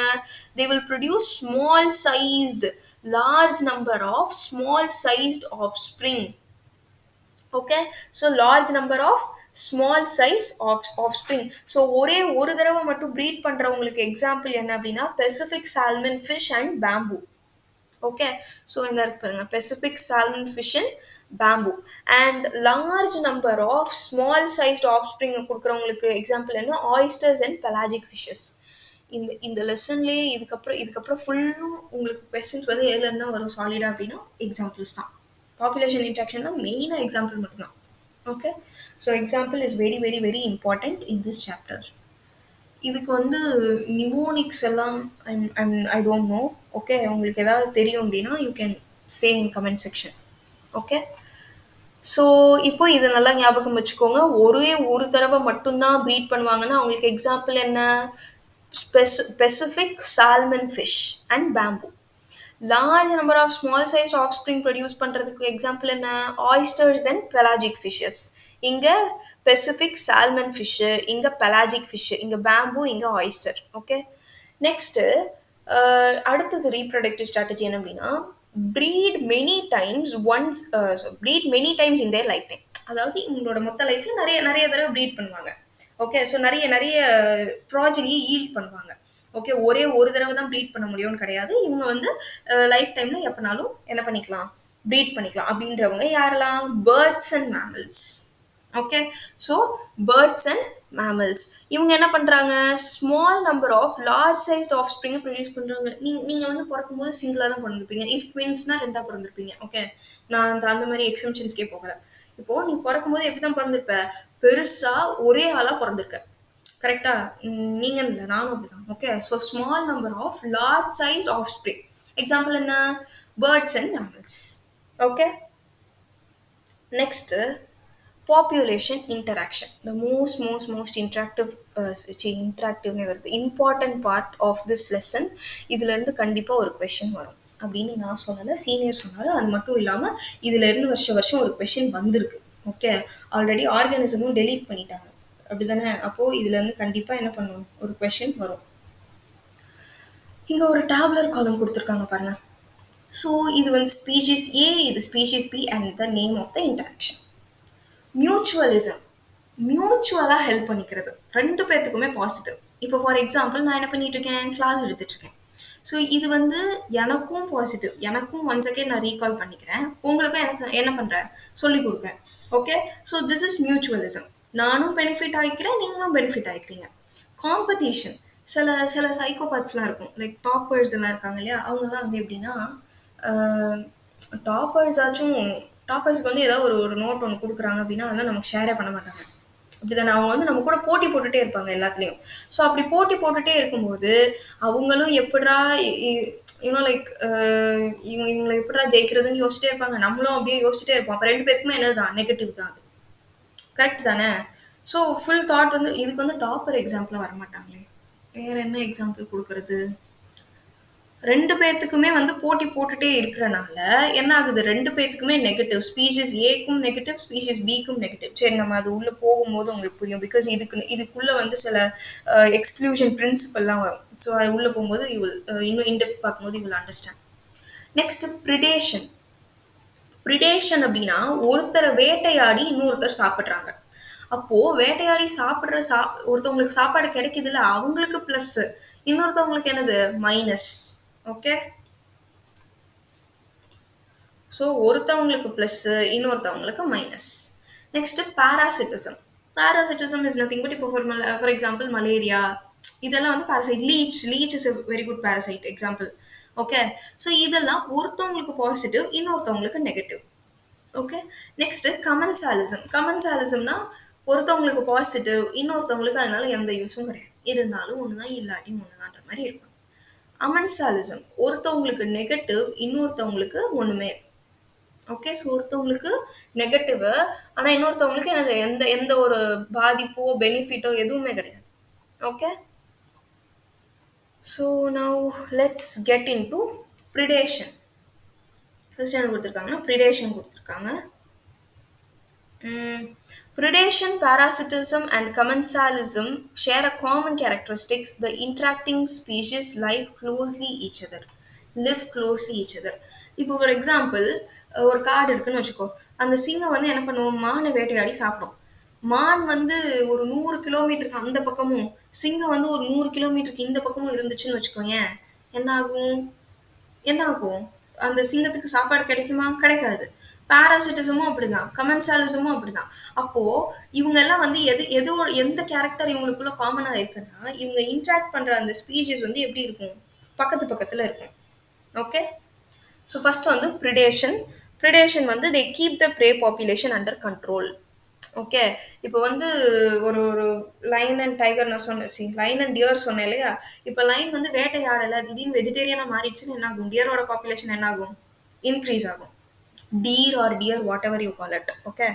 [SPEAKER 1] they will produce small sized large number of small sized offspring. Okay, so large number of small size offspring. So ஒரே ஒரு தடவை மட்டும் ப்ரீட் பண்றவங்களுக்கு எக்ஸாம்பிள் என்ன அப்படின்னா Pacific salmon fish and bamboo. Okay, so இந்த இருக்கு பாருங்க, Pacific salmon fish and bamboo. And large number of small sized offspring கொடுக்குறவங்களுக்கு எக்ஸாம்பிள் என்ன, ஆயிஸ்டர்ஸ் அண்ட் பெலாஜிக் ஃபிஷஸ். இந்த லெசன்லேயே இதுக்கப்புறம் ஃபுல்லும் உங்களுக்கு கொஸ்டின்ஸ் வந்து எதுல இருந்தா வரும் சாலிடா அப்படின்னா எக்ஸாம்பிள்ஸ் தான். பாப்புலேஷன் இன்ட்ராக்ஷன் தான் மெயினாக எக்ஸாம்பிள் மட்டும்தான். Okay, so example is very very very important in this chapter. இதுக்கு வந்து நிமோனிக்ஸ் எல்லாம் ஐ டோன்ட் நோ. ஓகே, உங்களுக்கு ஏதாவது தெரியும் அப்படின்னா you can say in comment section. Okay, so இப்போ இது நல்லா ஞாபகம் வச்சுக்கோங்க. ஒரே ஒரு தடவை மட்டும்தான் ப்ரீட் பண்ணுவாங்கன்னா அவங்களுக்கு எக்ஸாம்பிள் என்ன, pacific salmon fish and bamboo. Large number of small size offspring produce பண்ணுறதுக்கு எக்ஸாம்பிள் என்ன, ஆயிஸ்டர்ஸ் தென் பெலாஜிக் ஃபிஷஸ். இங்கே பெசிபிக் சால்மன் ஃபிஷ்ஷு, இங்கே பெலாஜிக் ஃபிஷ்ஷு, இங்கே பேம்பூ, இங்கே ஆயிஸ்டர். ஓகே, நெக்ஸ்ட்டு அடுத்தது ரீப்ரொடக்டிவ் ஸ்ட்ராட்டஜி என்ன அப்படின்னா breed many times once, breed many times in their lifetime. அதாவது இவங்களோட மொத்த லைஃப்பில் நிறைய நிறைய தடவை ப்ரீட் பண்ணுவாங்க. ஓகே, ஸோ நிறைய நிறைய ப்ராஜெக்ட் ஈல்ட் பண்ணுவாங்க. ஓகே, ஒரே ஒரு தடவை தான் ப்ரீட் பண்ண முடியும்னு கிடையாது. இவங்க வந்து லைஃப் டைம்ல எப்பனாலும் என்ன பண்ணிக்கலாம், ப்ரீட் பண்ணிக்கலாம். அப்படின்றவங்க யாரெல்லாம், birds and mammals. Okay, so birds and mammals இவங்க என்ன பண்றாங்க, small number of large sized ஆஃப் ஸ்ப்ரிங்கை ப்ரொடியூஸ் பண்றாங்க. நீங்க வந்து பிறக்கும்போது சிங்கிளா தான் பிறந்திருப்பீங்க. இஃப் ட்வின்ஸ்னா ரெண்டா பிறந்திருப்பீங்க. ஓகே, நான் அந்த மாதிரி எக்ஸம்ஷன்ஸ்கே போகிறேன். இப்போ நீ பிறக்கும்போது எப்படி தான் பிறந்திருப்ப, பெருசா ஒரே ஆளா பிறந்திருக்க. கரெக்டா? நீங்க இல்லை, நானும் அப்படிதான். Okay, so small number of large size offspring. Example என்ன, birds and mammals. Okay, next population interaction. The most இன்ட்ராக்டிவ்னே வருது, important part of this lesson. இதுலேருந்து கண்டிப்பாக ஒரு கொஷின் வரும் அப்படின்னு நான் சொல்லலை, சீனியர் சொன்னாலும். அது மட்டும் இல்லாமல் இதுலேருந்து வருஷம் ஒரு கொஷின் வந்திருக்கு. ஓகே, ஆல்ரெடி ஆர்கானிசமும் டெலீட் பண்ணிட்டாங்க அப்படி தானே. அப்போது இதுலேருந்து கண்டிப்பாக என்ன பண்ணுவோம், ஒரு கொஷின் வரும். இங்கே ஒரு டேப்லர் காலம் கொடுத்துருக்காங்க பாருங்க. ஸோ இது வந்து ஸ்பீஷீஸ் ஏ, இது species B and the name of the interaction. Mutualism, மியூச்சுவலாக ஹெல்ப் பண்ணிக்கிறது ரெண்டு பேர்த்துக்குமே பாசிட்டிவ். இப்போ ஃபார் எக்ஸாம்பிள் நான் என்ன பண்ணிட்டு இருக்கேன், கிளாஸ் எடுத்துட்டு இருக்கேன். ஸோ இது வந்து எனக்கும் பாசிட்டிவ், எனக்கும் ஒன்ஸ் அகேன் நான் ரீகால் பண்ணிக்கிறேன், உங்களுக்கும் என்ன பண்ணுறேன், சொல்லிக் கொடுக்குறேன். Okay, so this is mutualism. நானும் பெனிஃபிட் ஆகிக்கிறேன், நீங்களும் பெனிஃபிட் ஆகிக்கிறீங்க. காம்படிஷன், சில சில சைக்கோபாத்ஸ்லாம் இருக்கும், லைக் டாப்பர்ஸ் எல்லாம் இருக்காங்க இல்லையா, அவங்கெல்லாம் வந்து எப்படின்னா டாப்பர்ஸ்க்கு வந்து ஏதாவது ஒரு நோட் ஒன்று கொடுக்குறாங்க அப்படின்னா அதெல்லாம் நமக்கு ஷேரே பண்ண மாட்டாங்க. அப்படிதானே, அவங்க வந்து நம்ம கூட போட்டி போட்டுட்டே இருப்பாங்க எல்லாத்துலேயும். ஸோ அப்படி போட்டி போட்டுட்டே இருக்கும்போது அவங்களும் எப்படா லைக் இவங்களை எப்படா ஜெயிக்கிறதுன்னு யோசிச்சிட்டே இருப்பாங்க, நம்மளும் அப்படியே யோசிச்சுட்டே இருப்போம். அப்போ ரெண்டு பேருக்குமே என்னதுதான், நெகட்டிவ் தான் அது. கரெக்ட் தானே? ஸோ ஃபுல் தாட் வந்து இதுக்கு வந்து டாப்பர் எக்ஸாம்பிள் வரமாட்டாங்களே, வேற என்ன எக்ஸாம்பிள் கொடுக்கறது. ரெண்டு பேர்த்துக்குமே வந்து போட்டி போட்டுட்டே இருக்கிறனால என்ன ஆகுது, ரெண்டு பேர்த்துக்குமே நெகட்டிவ். ஸ்பீஷிஸ் ஏக்கும் நெகட்டிவ், ஸ்பீஷிஸ் பிக்கும் நெகட்டிவ். சரி, நம்ம அது உள்ள போகும்போது உங்களுக்கு புரியும். பிகாஸ் இதுக்குள்ள வந்து சில எக்ஸ்க்ளூஷன் பிரின்சிபல்லாம் வரும். ஸோ அது உள்ள போகும்போது இன்னும் இன்டெப்த் பார்க்கும்போது you will understand. Next predation. Predation அப்படின்னா ஒருத்தரை வேட்டையாடி இன்னொருத்தர் சாப்பிட்றாங்க. அப்போ வேட்டையாடி சாப்பிட்ற ஒருத்தவங்களுக்கு சாப்பாடு கிடைக்குது இல்லை, அவங்களுக்கு பிளஸ், இன்னொருத்தவங்களுக்கு என்னது, மைனஸ். ஓகே, ஸோ ஒருத்தவங்களுக்கு ப்ளஸ், இன்னொருத்தவங்களுக்கு minus. Next parasitism. Parasitism is nothing but இப்போ ஃபார் எக்ஸாம்பிள் மலேரியா, இதெல்லாம் வந்து parasite. Leech is a very good parasite example. Okay, so இதெல்லாம் ஒருத்தவங்களுக்கு பாசிட்டிவ், இன்னொருத்தவங்களுக்கு நெகட்டிவ். Okay, next commensalism. கமென்சாலிசம்னா ஒருத்தவங்களுக்கு பாசிட்டிவ், இன்னொருத்தவங்களுக்கு அதனால எந்த யூஸும் கிடையாது. இருந்தாலும் ஒண்ணுதான், இல்லாட்டியும் ஒண்ணுதான்ற மாரி இருப்பாங்க. அமென்சாலிசம் ஒருத்தவங்களுக்கு நெகட்டிவ், இன்னொருத்தவங்களுக்கு ஒண்ணுமே இல்ல. ஓகே. ஸோ ஒருத்தவங்களுக்கு நெகட்டிவ், ஆனா இன்னொருத்தவங்களுக்கு எனது எந்த எந்த ஒரு பாதிப்போ, பெனிஃபிட்டோ எதுவுமே கிடையாது. Okay. So now let's get into predation. First என்ன குடுத்துருக்காங்கன்னா, பிரிடேஷன் குடுத்துருக்காங்க. Predation, parasitism, and commensalism share a common characteristics. The interacting species live closely each other. இப்போ ஃபார் எக்ஸாம்பிள் ஒரு காடு இருக்குன்னு வச்சுக்கோ. அந்த சிங்கம் வந்து என்ன பண்ணும்? மானை வேட்டையாடி சாப்பிடும். மான் வந்து ஒரு 100 கிலோமீட்டருக்கு அந்த பக்கமும், சிங்கம் வந்து ஒரு 100 கிலோமீட்டருக்கு இந்த பக்கமும் இருந்துச்சுன்னு வச்சுக்கோயேன். என்ன ஆகும்? என்ன ஆகும்? அந்த சிங்கத்துக்கு சாப்பாடு கிடைக்குமா? கிடைக்காது. பாராசிட்டிசமும் அப்படிதான். கமென்சாலிசமும் அப்படிதான். அப்போ இவங்க எல்லாம் வந்து எந்த கேரக்டர் இவங்களுக்குள்ள காமனா இருக்குன்னா, இவங்க இன்டராக்ட் பண்ற அந்த ஸ்பீஷீஸ் வந்து எப்படி இருக்கும்? பக்கத்து பக்கத்துல இருக்கும். ஓகே. ஸோ ஃபர்ஸ்ட் வந்து பிரிடேஷன். பிரிடேஷன் வந்து they keep the pray population under control. Okay. இப்போ வந்து ஒரு ஒரு லைன் அண்ட் டைகர் நான் சொன்னேன். லைன் அண்ட் டியர் சொன்னேன் இல்லையா? இப்போ லைன் வந்து வேட்டையாடல, திடீர்னு வெஜிடேரியனா மாறிடுச்சுன்னு என்ன ஆகும்? டியரோட பாப்புலேஷன் என்ன ஆகும்? இன்க்ரீஸ் ஆகும். Deer or dear whatever you call it. Okay.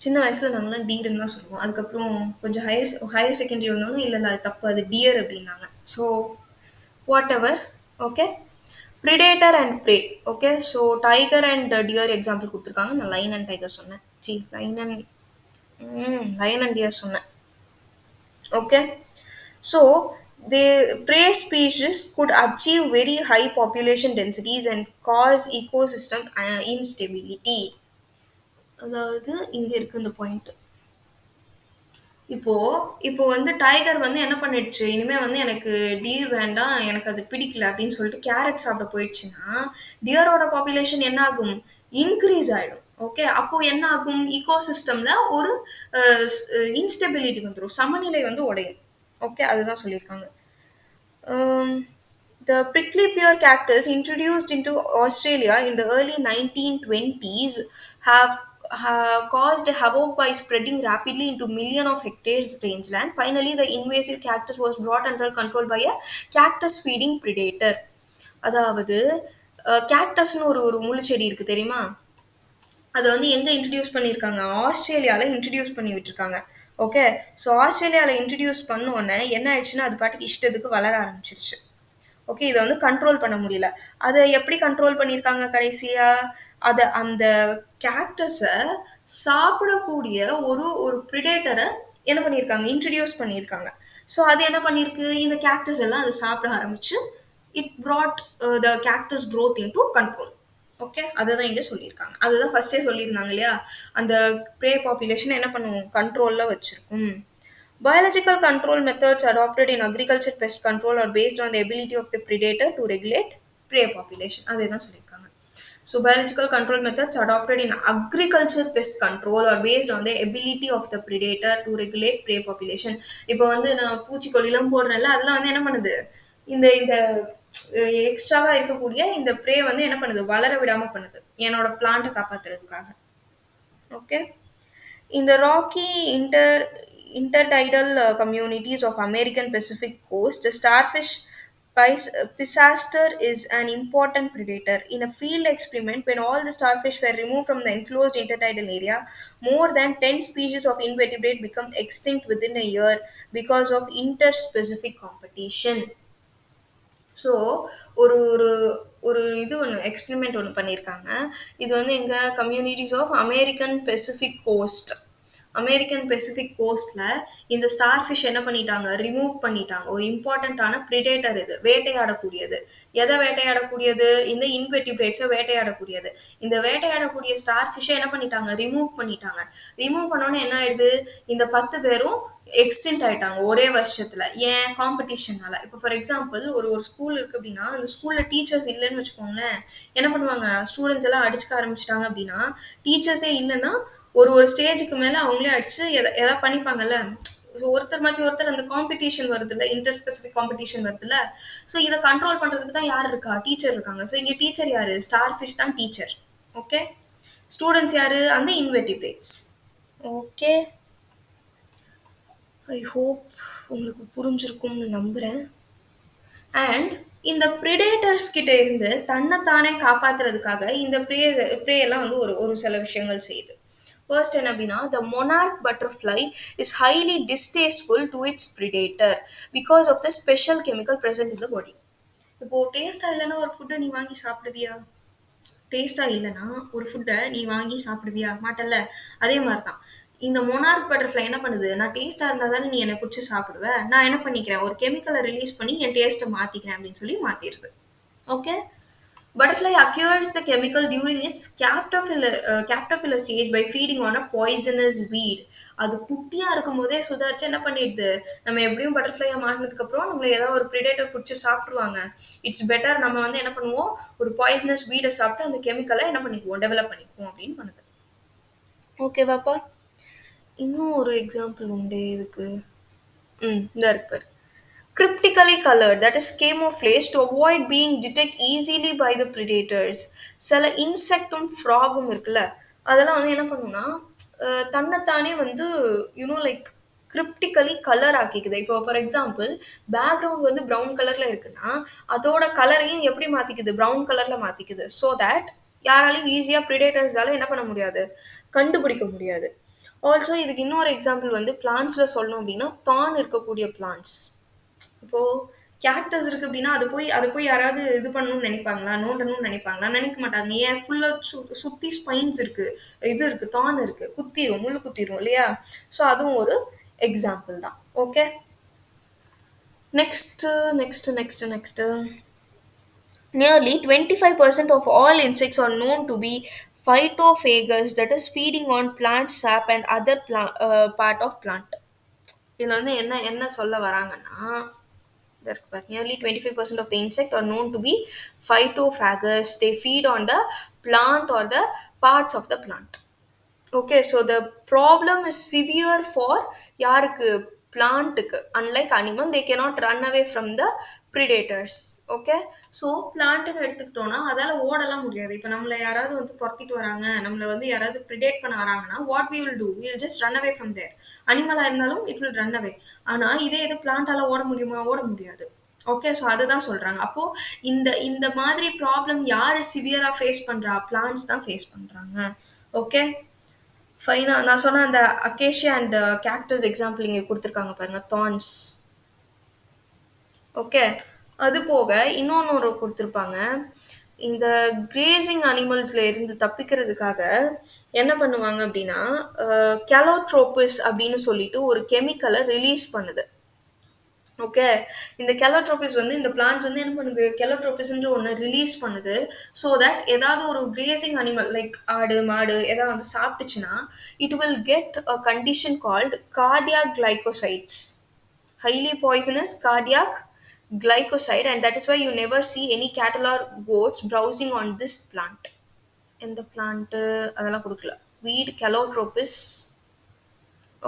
[SPEAKER 1] சின்ன வயசுல நாங்களாம் டீர்ன்னு தான் சொல்லுவோம். அதுக்கப்புறம் கொஞ்சம் ஹையர் செகண்டரி வந்தோம்னா இல்ல இல்ல அது தப்பு, அது டியர் அப்படின்னாங்க. So what ever. Okay. Predator and pray. Okay. So tiger and dear example கொடுத்துருக்காங்க. நான் லைன் அண்ட் டைகர் சொன்னேன். லைன் அண்ட் டியர் சொன்னேன். Okay. So the prey species could achieve very high population densities and cause ecosystem instability. அதாவது இங்க இருக்கு இந்த point. இப்போ இப்போ வந்து டைகர் வந்து என்ன பண்ணிடுச்சு? இனிமே வந்து எனக்கு டீர் வேண்டாம், எனக்கு அது பிடிக்கல அப்படின்னு சொல்லிட்டு கேரட் சாப்பிட போயிடுச்சுன்னா, டியரோட பாப்புலேஷன் என்ன ஆகும்? இன்க்ரீஸ் ஆயிடும். ஓகே. அப்போ என்ன ஆகும்? ஈகோசிஸ்டம்ல ஒரு இன்ஸ்டெபிலிட்டி வந்துரும். சமநிலை வந்து உடையும். ஓகே. அதுதான் சொல்லியிருக்காங்க. Um, the prickly pear cactus introduced into Australia in the early 1920s have caused havoc by spreading rapidly into millions of hectares rangeland. Finally, the invasive cactus was brought under control by a cactus feeding predator. அதாவது கேக்டஸ்னு ஒரு ஒரு முள்ளுச்செடி இருக்கு தெரியுமா? அத வந்து எங்க introduce பண்ணியிருக்காங்க? ஆஸ்திரேலியால இன்ட்ரோடியூஸ் பண்ணி விட்டுருக்காங்க. ஓகே. ஸோ ஆஸ்திரேலியால இன்ட்ரோடியூஸ் பண்ண உடனே என்ன ஆயிடுச்சுன்னா, அது பாட்டுக்கு இஷ்டத்துக்கு வளர ஆரம்பிச்சிருச்சு. ஓகே. இத வந்து கண்ட்ரோல் பண்ண முடியல. அத எப்படி கண்ட்ரோல் பண்ணியிருக்காங்க கடைசியா? அந்த கேக்டஸ சாப்பிடக்கூடிய ஒரு ஒரு பிரிடேட்டர என்ன பண்ணியிருக்காங்க? இன்ட்ரோடியூஸ் பண்ணியிருக்காங்க. ஸோ அது என்ன பண்ணியிருக்கு? இந்த கேக்டஸ் எல்லாம் அது சாப்பிட ஆரம்பிச்சு, it brought the cactus growth into control. Okay. அதுதான் இங்க சொல்லியிருக்காங்க. அதுதான் ஃபர்ஸ்ட்டே சொல்லியிருந்தாங்க இல்லையா? அந்த ப்ரே பாப்புலேஷன் என்ன பண்ணும்? கண்ட்ரோல்ல வச்சிருக்கும். Biological control methods adopted in agriculture pest control are based on the ability of the predator to regulate prey population. அதேதான் சொல்லியிருக்காங்க. So biological control methods adopted in agriculture pest control are based on the ability of the predator to regulate prey population. இப்போ வந்து நான் பூச்சிக்கொல்லிலாம் போடுறேன்ல, அதெல்லாம் வந்து என்ன பண்ணுது? இந்த இந்த எக்ஸ்ட்ராவா இருக்கக்கூடிய இந்த ப்ரே வந்து என்ன பண்ணுது? வளர விடாம பண்ணுது. என்னோட பிளான்ட்ட காப்பாத்துறதுக்காக. Okay. In the rocky intertidal communities of American Pacific coast, the starfish pisaster is an important predator. In a field experiment, when all the starfish were removed from the enclosed intertidal area, more than 10 species of invertebrate become extinct within a year because of interspecific competition. So ஒரு ஒரு ஒரு இது ஒன்று experiment ஒன்று பண்ணியிருக்காங்க. இது வந்து எங்க கம்யூனிட்டிஸ் ஆஃப் அமெரிக்கன் பெசிபிக் கோஸ்ட்டில் இந்த ஸ்டார் ஃபிஷ் என்ன பண்ணிட்டாங்க? ரிமூவ் பண்ணிட்டாங்க. ஒரு இம்பார்ட்டண்ட்டான ப்ரிடேட்டர் இது, வேட்டையாடக்கூடியது. எதை வேட்டையாடக்கூடியது? இந்த இன்வெர்டிபிரேட்ஸை வேட்டையாடக்கூடியது. இந்த வேட்டையாடக்கூடிய ஸ்டார் ஃபிஷ்ஷை என்ன பண்ணிட்டாங்க? ரிமூவ் பண்ணிட்டாங்க. ரிமூவ் பண்ணோன்னே என்ன ஆயிடுது? இந்த 10 பேரும் எக்ஸ்டென்ட் ஆயிட்டாங்க ஒரே வருஷத்துல. ஏன்? காம்படிஷனால. இப்போ ஃபார் எக்ஸாம்பிள் ஒரு ஒரு ஸ்கூல் இருக்கு அப்படின்னா, அந்த ஸ்கூல்ல டீச்சர்ஸ் இல்லைன்னு வச்சுக்கோங்களேன், என்ன பண்ணுவாங்க? ஸ்டூடெண்ட்ஸ் எல்லாம் அடிச்சுக்க ஆரம்பிச்சிட்டாங்க அப்படின்னா, டீச்சர்ஸே இல்லைன்னா ஒரு ஒரு ஸ்டேஜுக்கு மேல அவங்களே அடிச்சு எதாவது பண்ணிப்பாங்கல்ல. ஸோ ஒருத்தர் மாத்தி ஒருத்தர் அந்த காம்படிஷன் வருதுல்ல, இன்டர் ஸ்பெசிபிக் காம்படிஷன் வருதுல்ல. ஸோ இதை கண்ட்ரோல் பண்றதுக்கு தான் யார் இருக்கா? டீச்சர் இருக்காங்க. ஸோ இங்க டீச்சர் யாரு? ஸ்டார் ஃபிஷ் தான் டீச்சர். ஓகே. ஸ்டூடெண்ட்ஸ் யாரு? அந்த இன்வெர்டிபிரேட்ஸ். ஓகே. ஐ ஹோப் உங்களுக்கு புரிஞ்சிருக்கும்னு நம்புகிறேன். அண்ட் இந்த ப்ரிடேட்டர்ஸ் கிட்ட இருந்து தன்னைத்தானே காப்பாத்துறதுக்காக இந்த ப்ரேயெல்லாம் வந்து ஒரு ஒரு சில விஷயங்கள் செய்யுது. ஃபர்ஸ்ட் என்ன அப்படின்னா, the monarch butterfly is highly distasteful to its predator because of the special chemical present in the body. இப்போ டேஸ்டா இல்லைன்னா ஒரு ஃபுட்டை நீ வாங்கி சாப்பிடுவியா? டேஸ்டா இல்லைன்னா ஒரு ஃபுட்டை நீ வாங்கி சாப்பிடுவியா? மாட்டல்ல. அதே மாதிரி தான் இந்த மொனார்க் பட்டர்ஃப்ளை என்ன பண்ணுது, நான் டேஸ்டா இருந்தா தானே நீ என்னை பிடிச்சி சாப்பிடுவ, நான் என்ன பண்ணிக்கிறேன், ஒரு கெமிக்கலை ரிலீஸ் பண்ணி என் டேஸ்ட்டை மாத்திக்கிறேன் அப்படின்னு சொல்லி மாத்திடுது. Okay. Butterfly acquires the chemical during its caterpillar stage by feeding on a poisonous weed. அது குட்டியா இருக்கும் போதே சுதாரிச்சு என்ன பண்ணிடுது, நம்ம எப்படியும் பட்டர்ஃப்ளையா மாறினதுக்கு அப்புறம் நம்மள ஏதாவது ஒரு பிரிடேட்டர் பிடிச்சி சாப்பிடுவாங்க. இட்ஸ் பெட்டர் நம்ம வந்து என்ன பண்ணுவோம், ஒரு பாய்சனஸ் வீடை சாப்பிட்டு அந்த கெமிக்கலை என்ன பண்ணிக்குவோம், டெவலப் பண்ணிக்குவோம் அப்படின்னு பண்ணுது. ஓகேவாப்பா? இன்னும் ஒரு எக்ஸாம்பிள் உண்டு இதுக்கு. இந்த இருக்கு. Cryptically colored, that is camouflage to avoid being detected easily by the predators. சில இன்செக்டும் ஃப்ராகும் இருக்குல்ல, அதெல்லாம் வந்து என்ன பண்ணுன்னா, தன்னைத்தானே வந்து லைக் கிரிப்டிக்கலி கலர் ஆக்கிக்குது. இப்போ ஃபார் எக்ஸாம்பிள் பேக்ரவுண்ட் வந்து ப்ரௌன் கலரில் இருக்குன்னா அதோட கலரையும் எப்படி மாற்றிக்குது, ப்ரௌன் கலரில் மாற்றிக்குது. ஸோ தட் யாராலையும் ஈஸியாக ப்ரிடேட்டர்ஸால என்ன பண்ண முடியாது, கண்டுபிடிக்க முடியாது. ஆல்சோ இதுக்கு இன்னொரு எக்ஸாம்பிள் வந்து பிளான்ட்ஸில் சொல்லணும் அப்படின்னா, தான் இருக்கக்கூடிய பிளான்ட்ஸ். இப்போ கேக்டஸ் இருக்கு அப்படின்னா அது போய் யாராவது இது பண்ணணும்னு நினைப்பாங்களா, நோண்டணும்னு நினைப்பாங்களா, நினைக்க மாட்டாங்க. ஏன், ஃபுல்லா சுத்தி ஸ்பைன்ஸ் இருக்கு, இது இருக்கு, தான் இருக்கு, குத்திரும், முள்ளு குத்திரும் இல்லையா. ஸோ அதுவும் ஒரு எக்ஸாம்பிள் தான். Okay. Next next next next Nearly 25% of all insects are known to be phytophagous, that is feeding on plant sap and other part of plant. இதில் வந்து என்ன என்ன சொல்ல வராங்கன்னா, nearly 25% of the insect are known to be phytophagous. They feed on the plant or the parts of the plant. Okay, so the problem is severe for யாருக்கு, பிளான்ட்டுக்கு. Unlike animal, they cannot run away from the predators. Okay. So பிளான்ட்டுன்னு எடுத்துக்கிட்டோன்னா அதால் ஓடலாம் முடியாது. இப்போ நம்மளை யாராவது வந்து துரத்திட்டு வராங்க, நம்மளை வந்து யாராவது ப்ரிடேட் பண்ண வராங்கன்னா what we will do, we will just run away from there. அனிமலாக இருந்தாலும் இட் வில் ரன் அவே. ஆனால் இதே இது பிளான்ட்டால் ஓட முடியுமா, ஓட முடியாது. ஓகே. ஸோ அதுதான் சொல்கிறாங்க. அப்போது இந்த இந்த மாதிரி ப்ராப்ளம் யார் சிவியராக ஃபேஸ் பண்ணுறா, பிளான்ட்ஸ் தான் ஃபேஸ் பண்ணுறாங்க. ஓகே. ஃபைனா நான் சொன்ன அந்த அக்கேஷியா அண்ட் கேக்டஸ் எக்ஸாம்பிள் இங்கே கொடுத்துருக்காங்க பாருங்க, தான்ஸ். ஓகே. அது போக இன்னொன்று கொடுத்துருப்பாங்க. இந்த கிரேசிங் அனிமல்ஸ்ல இருந்து தப்பிக்கிறதுக்காக என்ன பண்ணுவாங்க அப்படின்னா, கெலோட்ரோபிஸ் அப்படின்னு சொல்லிட்டு ஒரு கெமிக்கலை ரிலீஸ் பண்ணுது. ஓகே. இந்த கெலோட்ரோபிஸ் வந்து இந்த பிளான்ட் வந்து என்ன பண்ணுது, கெலோட்ரோபிஸ்ன்ற ஒன்று ரிலீஸ் பண்ணுது. ஸோ தட் ஏதாவது ஒரு கிரேசிங் அனிமல் லைக் ஆடு மாடு ஏதாவது வந்து சாப்பிட்டுச்சுன்னா it will get a condition called cardiac glycosides. Highly poisonous cardiac glycoside, and that is why you never see any cattle or goats browsing on this plant. எந்த plant அதெல்லாம் கொடுக்கல. வீட் கெலோட்ரோபிஸ்.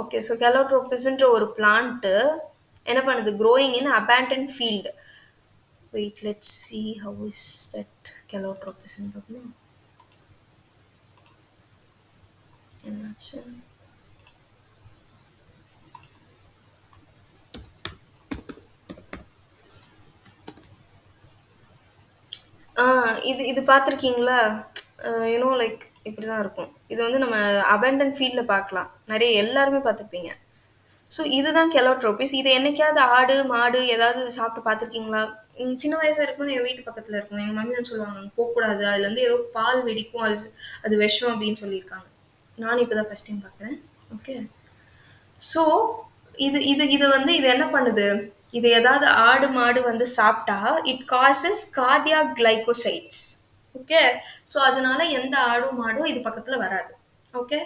[SPEAKER 1] Okay. So கெலோட்ரோபிஸ்ன்ற ஒரு பிளான்ட்டு என்ன பண்ணுது, growing in abandoned field. Wait, let's see how is that calotropis in problem. என்னாச்சு, இது இது பார்த்துருக்கீங்களா, லைக் இப்படி தான் இருக்கும். இது வந்து நம்ம அபேண்டன் ஃபீல்டில் பார்க்கலாம், நிறைய எல்லாருமே பார்த்துருப்பீங்க. ஸோ இதுதான் கெலோட்ரோபிஸ். இது என்னைக்காவது ஆடு மாடு ஏதாவது சாப்பிட்டு பார்த்துருக்கீங்களா? சின்ன வயசாக இருக்கும்போது என் வீட்டு பக்கத்தில் இருக்கும், எங்கள் மம்மி வந்து சொல்லுவாங்க அங்கே போகக்கூடாது, அதுலேருந்து ஏதோ பால் வெடிக்கும், அது விஷம் அப்படின்னு சொல்லியிருக்காங்க. நானும் இப்போ தான் ஃபஸ்ட் டைம் பார்க்குறேன். ஓகே. ஸோ இது இது இது வந்து இது என்ன பண்ணுது, இது ஏதாவது ஆடு மாடு வந்து சாப்பிட்டா it causes cardiac glycosides. Okay. So அதனால எந்த ஆடும் மாடும் இது பக்கத்தில் வராது. ஓகே.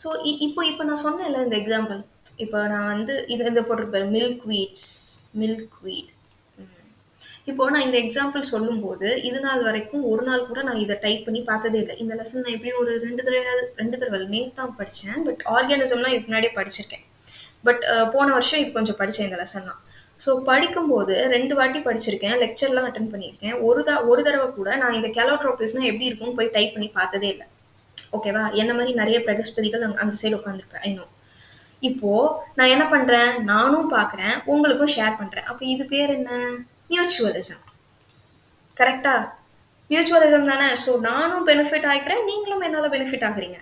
[SPEAKER 1] ஸோ இப்போ இப்போ நான் சொன்னேன்ல இந்த எக்ஸாம்பிள், இப்போ நான் வந்து இது போட்டிருப்பேன் மில்க் வீட். இப்போ நான் இந்த எக்ஸாம்பிள் சொல்லும்போது இது நாள் வரைக்கும் ஒரு நாள் கூட நான் இதை டைப் பண்ணி பார்த்ததே இல்லை. இந்த லெசன் நான் எப்படியும் ஒரு ரெண்டு தடவை நேற்று தான் படித்தேன். பட் ஆர்கானிசம்லாம் இதுக்கு முன்னாடியே படிச்சிருக்கேன். பட் போன வருஷம் இது கொஞ்சம் படித்தேன் இந்த லெசன்லாம். ஸோ படிக்கும்போது 2 வாட்டி படிச்சிருக்கேன், லெக்சர்லாம் அட்டன் பண்ணியிருக்கேன். ஒரு தடவை கூட நான் இந்த கெலோட்ரோபிஸ்னால் எப்படி இருக்கும்னு போய் டைப் பண்ணி பார்த்ததே இல்லை. ஓகேவா. என்ன மாதிரி நிறைய பிரகஸ்பதிகள் அந்த சைடு உட்காந்துருப்பேன், ஐநோ. இப்போ நான் என்ன பண்றேன்? நானும் பார்க்குறேன், உங்களுக்கும் ஷேர் பண்றேன். அப்ப இது பேர் என்ன? மியூச்சுவலிசம். கரெக்ட்டா? மியூச்சுவலிசம் தானே? ஸோ நானும் பெனிஃபிட் ஆயிக்கிறேன், நீங்களும் என்னால பெனிஃபிட் ஆகுறீங்க.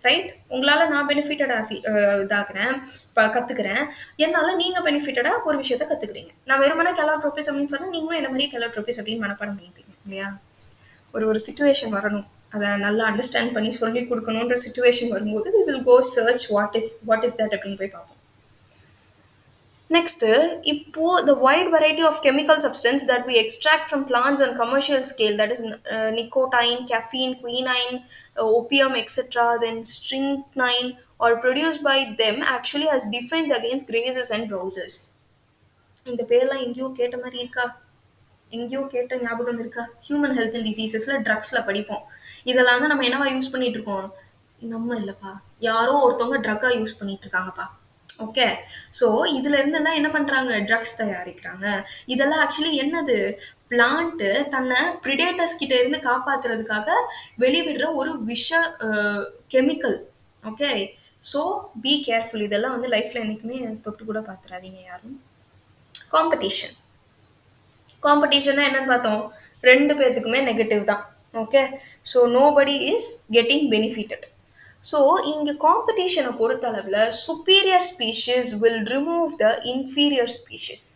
[SPEAKER 1] ரைட்? உங்களால நான் பெனிஃபிட்டட் இதாகுறேன், கத்துக்கிறேன். என்னால நீங்க பெனிஃபிட்டடா ஒரு விஷயத்த கத்துக்கிறீங்க. நான் வெறுமனே கெலோட்ரோபிஸ் அப்படின்னு சொன்னா, நீங்களும் என்ன மாரியே கெலோட்ரோபிஸ் அப்படின்னு மனப்பாடம் பண்ணிப்பீங்க. இல்லையா? ஒரு ஒரு சிச்சுவேஷன் வரணும். அத நல்லா அண்டர்ஸ்டாண்ட் பண்ணி சொல்லிக் குடுக்கணுன்ற சிச்சுவேஷன் வரும்போது, we will go search what is that அப்படின்னு போய் பார்ப்போம். Next, இப்போ the wide variety of chemical substance that we extract from plants on commercial scale, that is nicotine, caffeine, quinine, opium, etc., then strychnine, or produced by them actually has defense against grazes and browsers. இந்த பேர்லாம் எங்கேயோ கேட்ட மாதிரி இருக்கா? எங்கேயோ கேட்ட ஞாபகம் இருக்கா? ஹியூமன் ஹெல்த் அண்ட் டிசீசஸ்ல ட்ரக்ஸ்ல படிப்போம். இதெல்லாம் தான் நம்ம என்னவா யூஸ் பண்ணிட்டு இருக்கோம்? நம்ம இல்லப்பா, யாரோ ஒருத்தவங்க ட்ரக்கா யூஸ் பண்ணிட்டு இருக்காங்கப்பா. ஓகே. ஸோ இதுல இருந்தெல்லாம் என்ன பண்றாங்க? ட்ரக்ஸ் தயாரிக்கிறாங்க. இதெல்லாம் ஆக்சுவலி என்னது? பிளான்ட் தன்னை பிரிடேட்டர்ஸ் கிட்ட இருந்து காப்பாத்துறதுக்காக வெளிவிடுற ஒரு விஷ chemical. Okay. So be careful. இதெல்லாம் வந்து லைஃப்ல என்னைக்குமே தொட்டு கூட பாத்துறாதீங்க யாரும். காம்படிஷன். காம்படிஷன்னா என்னன்னு பார்த்தோம்? 2 பேத்துக்குமே நெகட்டிவ் தான். Okay. So nobody is getting benefited. So இங்க காம்படிஷனை பொறுத்தளவில் superior species will remove the inferior species.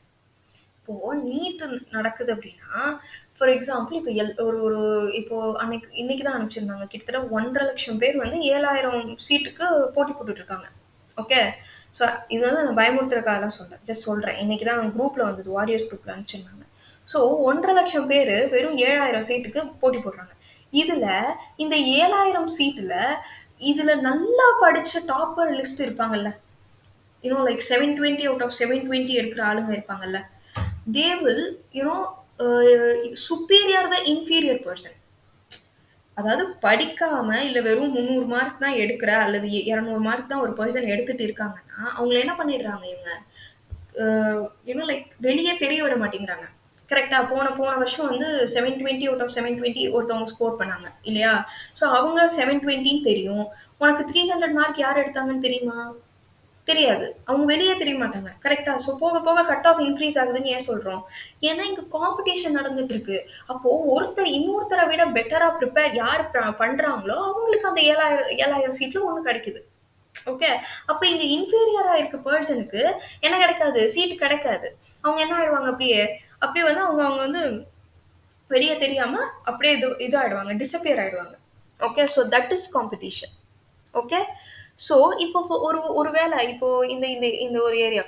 [SPEAKER 1] இப்போ நீட் நடக்குது அப்படின்னா, ஃபார் எக்ஸாம்பிள் இப்போ ஒரு ஒரு இப்போ இன்னைக்கு தான் அனுப்பிச்சிருந்தாங்க. கிட்டத்தட்ட 1,50,000 பேர் வந்து 7,000 சீட்டுக்கு போட்டி போட்டுட்டு இருக்காங்க. ஓகே. ஸோ இது வந்து நான் பயமுறுத்துறதுக்காக தான் சொல்றேன். ஜஸ்ட் சொல்றேன். இன்னைக்கு தான் குரூப்ல வந்தது, வாரியர்ஸ் குரூப்ல அனுப்பிச்சிருந்தாங்க. ஸோ 1,50,000 பேர் வெறும் 7,000 சீட்டுக்கு போட்டி போடுறாங்க. இதுல இந்த 7,000 சீட்டுல இதுல நல்லா படிச்ச டாப்பர் லிஸ்ட் இருப்பாங்கல்ல, லைக் 720 அவுட் ஆஃப் 720 எடுக்கிற ஆளுங்க இருப்பாங்கல்ல, they will superior the inferior person. அதாவது படிக்காம இல்ல வெறும் 300 மார்க் தான் எடுக்கிற அல்லது 200 மார்க் தான் ஒரு பர்சன் எடுத்துட்டு இருக்காங்கன்னா, அவங்கள என்ன பண்ணிடுறாங்க இவங்க? லைக் வெளியே தெரிய விட மாட்டேங்கிறாங்க. கரெக்டா? போன போன வருஷம் வந்து 720 அவுட் ஆஃப் 720 ஒருத்தவங்க ஸ்கோர் பண்ணாங்க இல்லையா? ஸோ அவங்க 720 தெரியும். உனக்கு 300 மார்க் யார் எடுத்தாங்கன்னு தெரியுமா? தெரியாது. அவங்க வெளியே தெரிய மாட்டாங்க. கரெக்டா? ஸோ போக போக கட் ஆஃப் இன்க்ரீஸ் ஆகுதுன்னு ஏன் சொல்றோம்? ஏன்னா இங்க காம்படிஷன் நடந்துட்டு இருக்கு. அப்போ ஒருத்தர் இன்னொருத்தரை விட பெட்டரா ப்ரிப்பேர் யார் பண்றாங்களோ அவங்களுக்கு அந்த 7,000 சீட்ல ஒண்ணு கிடைக்குது. ஓகே. அப்ப இங்க இன்ஃபீரியரா இருக்க பர்சனுக்கு என்ன கிடைக்காது? சீட் கிடைக்காது. அவங்க என்ன ஆயிடுவாங்க? அப்படியே அப்படியே வந்து அவங்க அவங்க வந்து வெளியே தெரியாம அப்படியே இதாயிடுவாங்க, டிஸப்பியர் ஆயிடுவாங்க. Okay. So that is competition. Okay. So இப்போ ஒரு ஒரு வேளை இப்போ இந்த இந்த இந்த ஒரு ஏரியா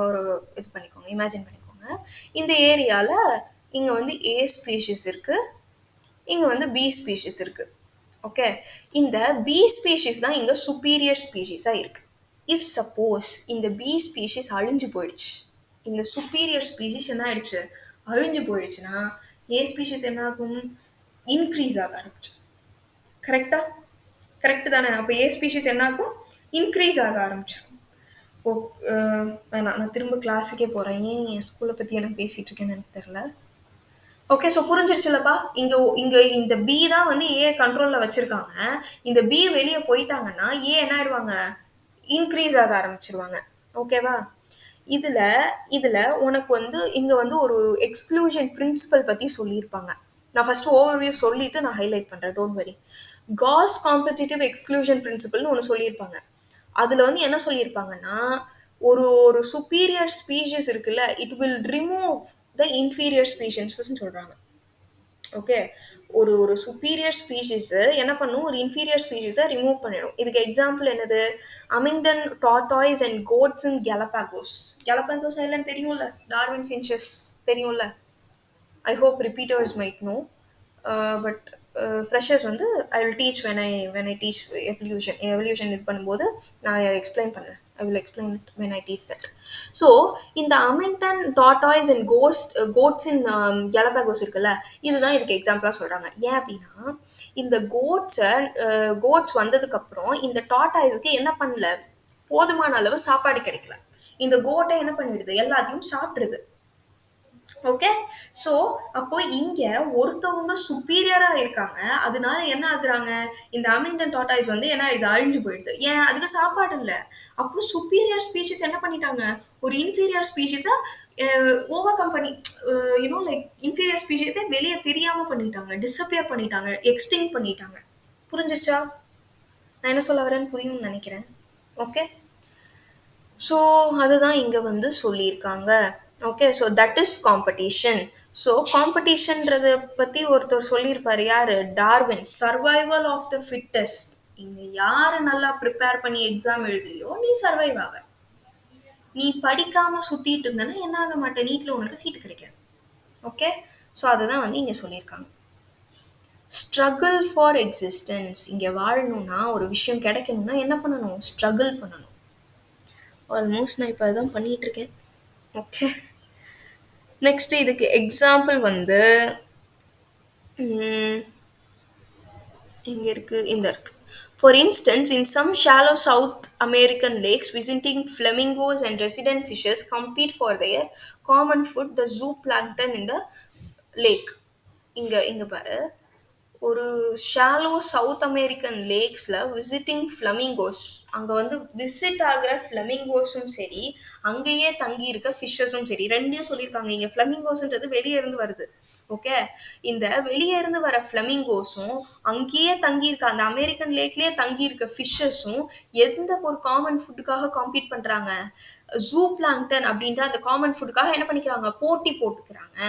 [SPEAKER 1] ஒரு இது பண்ணிக்கோங்க, இமேஜின் பண்ணிக்கோங்க. இந்த ஏரியால இங்க வந்து ஏ ஸ்பீஷிஸ் இருக்கு, இங்க வந்து பி ஸ்பீஷிஸ் இருக்கு. ஓகே. இந்த பி ஸ்பீஷிஸ் தான் இங்க சுப்பீரியர் ஸ்பீஷிஸா இருக்கு. இஃப் சப்போஸ் இந்த பி ஸ்பீஷிஸ் அழிஞ்சு போயிடுச்சு, இந்த சுப்பீரியர் ஸ்பீஷிஸ் என்ன ஆயிடுச்சு? அழிஞ்சு போயிடுச்சுன்னா ஏ ஸ்பீஷிஸ் என்ன ஆகும்? இன்க்ரீஸ் ஆக ஆரம்பிச்சு. கரெக்டா? கரெக்ட் தானே? அப்போ ஏ ஸ்பீஷிஸ் என்ன ஆகும்? இன்க்ரீஸ் ஆக ஆரம்பிச்சிடும். இப்போ வேணாம், நான் திரும்ப கிளாஸுக்கே போகிறேன். ஏன் என் ஸ்கூலை பற்றி எனக்கு பேசிகிட்டு இருக்கேன்னு எனக்கு தெரில. ஓகே. ஸோ புரிஞ்சிருச்சுல்லப்பா? இங்கே இங்கே இந்த பி தான் வந்து ஏ கண்ட்ரோலில் வச்சுருக்காங்க. இந்த பி வெளியே போயிட்டாங்கன்னா ஏ என்ன ஆயிடுவாங்க? இன்க்ரீஸ் ஆக ஆரம்பிச்சிருவாங்க. ஓகேவா? இதில் இதில் உனக்கு வந்து இங்கே வந்து ஒரு எக்ஸ்க்ளூஷன் பிரின்சிபல் பற்றி சொல்லியிருப்பாங்க. நான் ஃபஸ்ட்டு ஓவர்வியூ சொல்லிவிட்டு நான் ஹைலைட் பண்ணுறேன். Don't worry. Cos competitive exclusion பிரின்சிபல்னு ஒன்று சொல்லியிருப்பாங்க. அதில் வந்து என்ன சொல்லியிருப்பாங்கன்னா, ஒரு ஒரு சுப்பீரியர் ஸ்பீஷிஸ் இருக்குல்ல, it will remove the inferior ஸ்பீஷிஸ்ன்னு சொல்கிறாங்க. ஓகே. ஒரு ஒரு சுப்பீரியர் ஸ்பீஷிஸ் என்ன பண்ணும்? ஒரு இன்ஃபீரியர் ஸ்பீஷிஸை ரிமூவ் பண்ணிடும். இதுக்கு எக்ஸாம்பிள் என்னது? Abingdon tortoise and goats in Galapagos. Galapagos island தெரியும்ல? டார்வின் ஃபின்ச்சஸ் தெரியும்ல? I hope repeaters might know. But freshers வந்து I will teach when I teach evolution இது பண்ணும்போது நான் எக்ஸ்பிளைன் பண்ணுறேன். I will explain it when I teach that. So இந்த Abingdon tortoise and goats in Galapagos இருக்குல்ல, இதுதான் இதுக்கு எக்ஸாம்பிளாக சொல்கிறாங்க. ஏன் அப்படின்னா, இந்த கோட்ஸ் வந்ததுக்கப்புறம் இந்த டார்டாய்ஸ்க்கு என்ன பண்ணல? போதுமான அளவு சாப்பாடு கிடைக்கல. இந்த கோட்டை என்ன பண்ணிடுது? எல்லாத்தையும் சாப்பிட்ருது. ஓகே. ஸோ அப்போ இங்க ஒருத்தவங்க சுப்பீரியரா இருக்காங்க. அதனால என்ன ஆகுறாங்க, இந்த அமிங்டன் டார்டாய்ஸ் வந்து என்ன ஆயிடுது, அழிஞ்சு போயிடுது. ஏன்? அதுக்கு சாப்பாடு இல்ல. அப்போ சுப்பீரியர் ஸ்பீஷீஸ் என்ன பண்ணிட்டாங்க, ஒரு இன்ஃபீரியர் ஸ்பீஷீஸ ஓவர் கம் பண்ணி லைக் இன்ஃபீரியர் ஸ்பீஷீஸ வெளிய தெரியாம பண்ணிட்டாங்க. டிஸப்பியர் பண்ணிட்டாங்க. எக்ஸ்டிங்க்ட் பண்ணிட்டாங்க. புரிஞ்சுச்சா? நான் என்ன சொல்ல வரேன்னு புரியும்னு நெனைக்கிறேன். ஓகே. ஸோ அதுதான் இங்க வந்து சொல்லியிருக்காங்க. Okay. So that is competition. So காம்படிஷன்றத பத்தி ஒருத்தர் சொல்லியிருப்பாரு. யாரு? Darwin. Survival of the fittest. இங்க யாரு நல்லா ப்ரிப்பேர் பண்ணி எக்ஸாம் எழுதுறியோ நீ சர்வைவ் ஆவ. நீ படிக்காம சுத்திட்டு இருந்தனா என்ன ஆக மாட்ட, நீட்ல உனக்கு சீட்டு கிடைக்காது. ஓகே. ஸோ அதுதான் வந்து இங்க சொல்லியிருக்காங்க. Struggle for existence. இங்க வாழணும்னா, ஒரு விஷயம் கிடைக்கணும்னா என்ன பண்ணணும்? ஸ்ட்ரகிள் பண்ணணும். ஆல்மோஸ்ட் நான் இப்போ அதான் பண்ணிட்டு இருக்கேன். ஓகே. நெக்ஸ்ட் இதுக்கு எக்ஸாம்பிள் வந்து ம், எங்க இருக்கு? இந்த இருக்கு. For instance, in some shallow South American lakes, visiting flamingos and resident fishes compete for their common food, the zooplankton in the lake. இங்க இங்க பாரு. ஒரு ஷாலோ சவுத் அமெரிக்கன் லேக்ஸ்ல விசிட்டிங் ஃப்ளமிங்கோஸ், அங்க வந்து விசிட் ஆகுற ஃப்ளமிங்கோஸும் சரி, அங்கேயே தங்கி இருக்க ஃபிஷ்ஷஸும் சரி, ரெண்டையும் சொல்லியிருக்காங்க. இங்க ஃப்ளமிங்கோஸ்ன்றது வெளியே இருந்து வருது. ஓகே. இந்த வெளியே இருந்து வர ஃப்ளமிங்கோஸும் அங்கேயே தங்கி இருக்க அந்த அமெரிக்கன் லேக்லயே தங்கி இருக்க ஃபிஷ்ஷஸும் எந்த ஒரு காமன் ஃபுட்டுக்காக காம்பீட் பண்றாங்க? ஜூ பிளாங்டன் அப்படின்ற அந்த காமன் ஃபுட்டுக்காக என்ன பண்ணிக்கிறாங்க? போட்டி போட்டுக்கிறாங்க.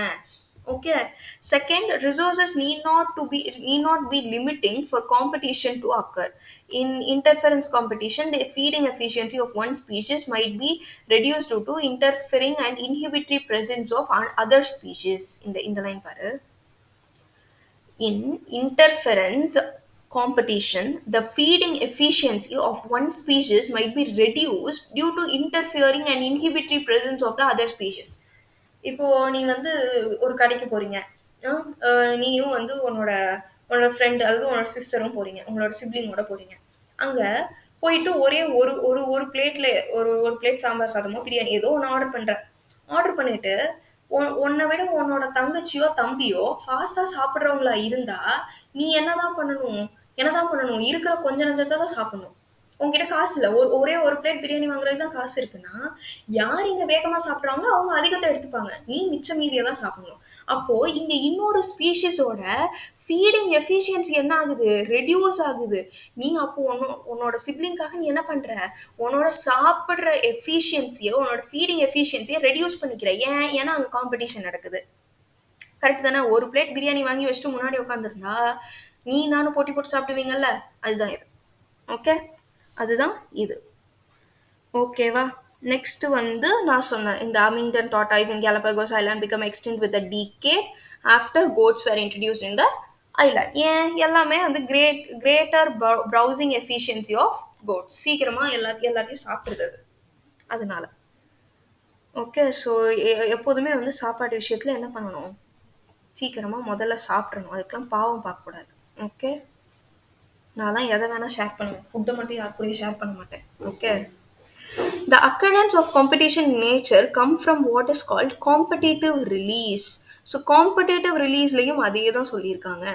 [SPEAKER 1] Okay. Second, resources need not be limiting for competition to occur. In interference competition, the feeding efficiency of one species might be reduced due to interfering and inhibitory presence of other species. In the line பாரு. In interference competition, the feeding efficiency of one species might be reduced due to interfering and inhibitory presence of the other species. இப்போ நீ வந்து ஒரு கடைக்கு போறீங்க. நீயும் வந்து உன்னோட உன்னோட ஃப்ரெண்ட், அதாவது உன்னோட சிஸ்டரும் போறீங்க. உங்களோட சிப்ளிங்கோட போறீங்க. அங்க போயிட்டு ஒரே ஒரு ஒரு ஒரு பிளேட்ல ஒரு ஒரு பிளேட் சாம்பார் சாதமோ, பிரியாணி ஏதோ ஒண்ணு ஆர்டர் பண்ற. ஆர்டர் பண்ணிட்டு உன்னை விட உன்னோட தங்கச்சியோ தம்பியோ ஃபாஸ்டா சாப்பிடுறவங்களா இருந்தா நீ என்னதான் பண்ணணும், இருக்கிற கொஞ்ச நஞ்சத்தை தான் சாப்பிடணும். உங்ககிட்ட காசு இல்ல, ஒரே ஒரு பிளேட் பிரியாணி வாங்குறதுக்கு தான் காசு இருக்குன்னா, யார் இங்க வேகமா சாப்பிடுறாங்களோ அவங்க அதிகத்தை எடுத்துப்பாங்க, நீ மிச்ச மீதியை தான் சாப்பிடணும். அப்போ இங்க இன்னொரு ஸ்பீஷிஸோட ஃபீடிங் எஃபிஷியன்சி என்ன ஆகுது? ரெடியூஸ் ஆகுது. நீ அப்போ உன்னோட சிப்ளிங்காக நீ என்ன பண்ற? உன்னோட சாப்பிடுற எஃபிஷியன்சியை, உன்னோட ஃபீடிங் எஃபிஷியன்சியை ரெடியூஸ் பண்ணிக்கிற. ஏன்னா அங்க காம்படிஷன் நடக்குது. கரெக்ட் தானே? ஒரு பிளேட் பிரியாணி வாங்கி வச்சுட்டு முன்னாடி உட்காந்துருந்தா நீ நானும் போட்டி போட்டு சாப்பிடுவீங்கல்ல, அதுதான் இது. ஓகே. அதுதான் இது. ஓகேவா? நெக்ஸ்ட் வந்து நான் சொன்னேன், இந்த Abingdon tortoise in Galapagos island become extinct with decade after goats were introduce in the island. ஏன்? எல்லாமே வந்து greater browsing efficiency of goats. சீக்கிரமா எல்லாத்தையும் சாப்பிடுறது அதனால. ஓகே. ஸோ எப்போதுமே வந்து சாப்பாடு விஷயத்தில் என்ன பண்ணணும்? சீக்கிரமாக முதல்ல சாப்பிட்றணும். அதுக்கெலாம் பாவம் பார்க்கக்கூடாது. ஓகே. நான்லாம் எதை வேணால் ஷேர் பண்ணுவேன், ஃபுட்டை மட்டும் யார் கூடயும் ஷேர் பண்ண மாட்டேன். Okay. The occurrence of competition in nature come from what is called competitive release. So competitive release-லையும் அதே தான் சொல்லியிருக்காங்க.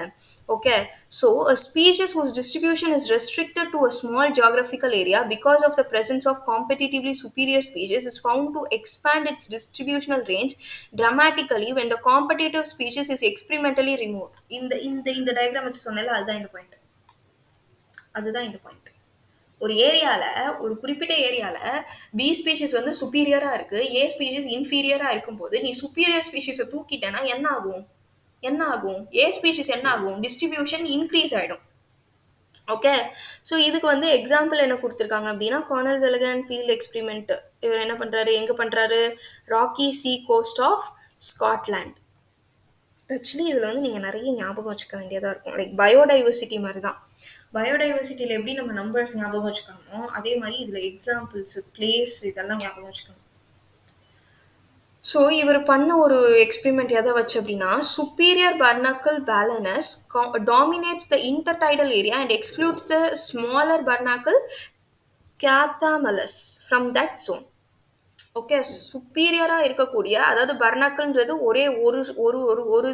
[SPEAKER 1] Okay. So a species whose distribution is restricted to a small geographical area because of the presence of competitively superior species is found to expand its distributional range dramatically when the competitive species is experimentally removed. இந்த diagram வச்சு சொன்னேன்ல, அதுதான் இந்த point. ஒரு ஏரியால, ஒரு குறிப்பிட்ட ஏரியால பி ஸ்பீஷிஸ் வந்து சுப்பீரியரா இருக்கு, ஏ ஸ்பீஷிஸ் இன்ஃபீரியரா இருக்கும்போது நீ சுப்பீரியர் ஸ்பீஷிஸை தூக்கிட்டேன்னா என்ன ஆகும்? ஏ ஸ்பீஷிஸ் என்ன ஆகும்? டிஸ்ட்ரிபியூஷன் இன்க்ரீஸ் ஆயிடும். ஓகே. ஸோ இதுக்கு வந்து எக்ஸாம்பிள் என்ன கொடுத்துருக்காங்க அப்படின்னா, கார்னல் ஜெலகன் ஃபீல்ட் எக்ஸ்பிரிமெண்ட். இவர் என்ன பண்றாரு, எங்க பண்றாரு? ராக்கி சீ கோஸ்ட் ஆஃப் ஸ்காட்லாண்ட். ஆக்சுவலி இதில் வந்து நீங்கள் நிறைய ஞாபகம் வச்சுக்க வேண்டியதாக இருக்கும். லைக் பயோடைவர்சிட்டி மாதிரி தான். பயோடைவர்சிட்டியில் எப்படி நம்ம நம்பர்ஸ் ஞாபகம் வச்சுக்கணுமோ அதே மாதிரி இதில் எக்ஸாம்பிள்ஸ், பிளேஸ், இதெல்லாம் ஞாபகம் வச்சுக்கணும். ஸோ இவர் பண்ண ஒரு எக்ஸ்பெரிமெண்ட் எதை வச்சு அப்படின்னா, superior barnacle balanus dominates the intertidal area and excludes the smaller barnacle cathamalus from that zone. Okay. சுப்பீரியரா இருக்கக்கூடிய அதாவது பர்னாக்கிள்ன்றது ஒரே ஒரு ஒரு ஒரு ஒரு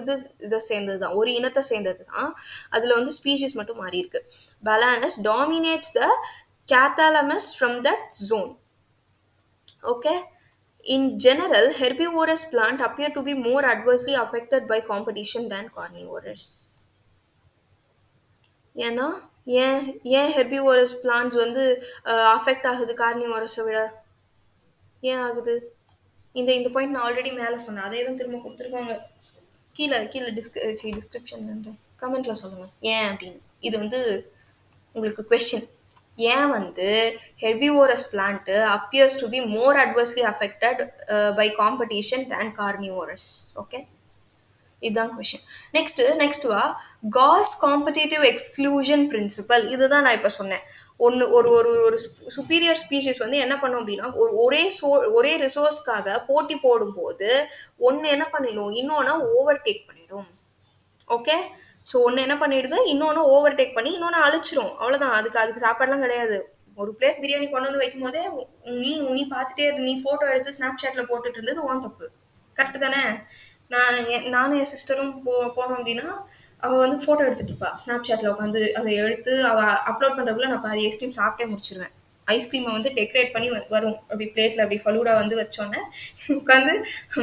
[SPEAKER 1] இத சேர்ந்தது தான். ஒரு இனத்த சேர்ந்தது தான். அதுல வந்து ஸ்பீஷீஸ் மட்டும் மாறியிருக்கு. பலானஸ் டாமினேட்ஸ் த கேத்தாலமஸ் from that zone. Okay. In general, herbivorous plants appear to be more adversely affected by competition than carnivorous. ஏன்னா ஏன் ஏன் ஹெர்பிவோரஸ் பிளான்ட்ஸ் வந்து அஃபெக்ட் ஆகுது கார்னிவோரஸை விட? ஏன் ஆகுது? இந்த இந்த பாயிண்ட் நான் ஆல்ரெடி மேலே சொன்னேன். அதே தான் திரும்ப கொடுத்துருக்காங்க. கீழே கீழே டிஸ்கிரிப்ஷன் கமெண்ட்ல சொல்லுங்க ஏன் அப்படின்னு. இது வந்து உங்களுக்கு கொஸ்டின். ஏன் வந்து herbivorous plant appears to be more adversely affected by competition than carnivorous? Okay, இதுதான் கொஷின். நெக்ஸ்ட் வா, காஸ் காம்படிட்டிவ் எக்ஸ்க்ளூஷன் பிரின்சிபல். இதுதான் நான் இப்போ சொன்னேன். ஒன்று ஒரு ஒரு ஒரு சுப்பீரியர் ஸ்பீஷிஸ் வந்து என்ன பண்ணும் அப்படின்னா ஒரே ரிசோர்ஸ்க்காக போட்டி போடும்போது ஒன்று என்ன பண்ணிடும், இன்னொன்று ஓவர்டேக் பண்ணிடும். ஓகே, ஸோ ஒன்று என்ன பண்ணிடுது, இன்னொன்று ஓவர்டேக் பண்ணி இன்னொன்று அழிச்சிரும். அவ்வளோதான். அதுக்கு சாப்பாடுலாம் கிடையாது. ஒரு பிளேட் பிரியாணி கொண்டு வந்து வைக்கும் போதே நீ நீ பார்த்துட்டே நீ ஃபோட்டோ எடுத்து ஸ்னாப் சாட்டில் போட்டுட்டு இருந்தது உன் தப்பு. கரெக்டு தானே? நானும் என் சிஸ்டரும் போனோம் அப்படின்னா அவள் வந்து ஃபோட்டோ எடுத்துட்டு இருப்பா ஸ்னாப் சாட்டில் உட்காந்து. அதை எடுத்து அவள் அப்லோட் பண்ணுறதுக்குள்ள நான் பாதி ஐஸ்கிரீம் சாப்பிட்டே முடிச்சிருவேன். ஐஸ்கிரீமை வந்து டெக்கரேட் பண்ணி வரும் அப்படி பிளேட்டில் அப்படி ஃபலூடா வந்து வச்சோன்னே உட்காந்து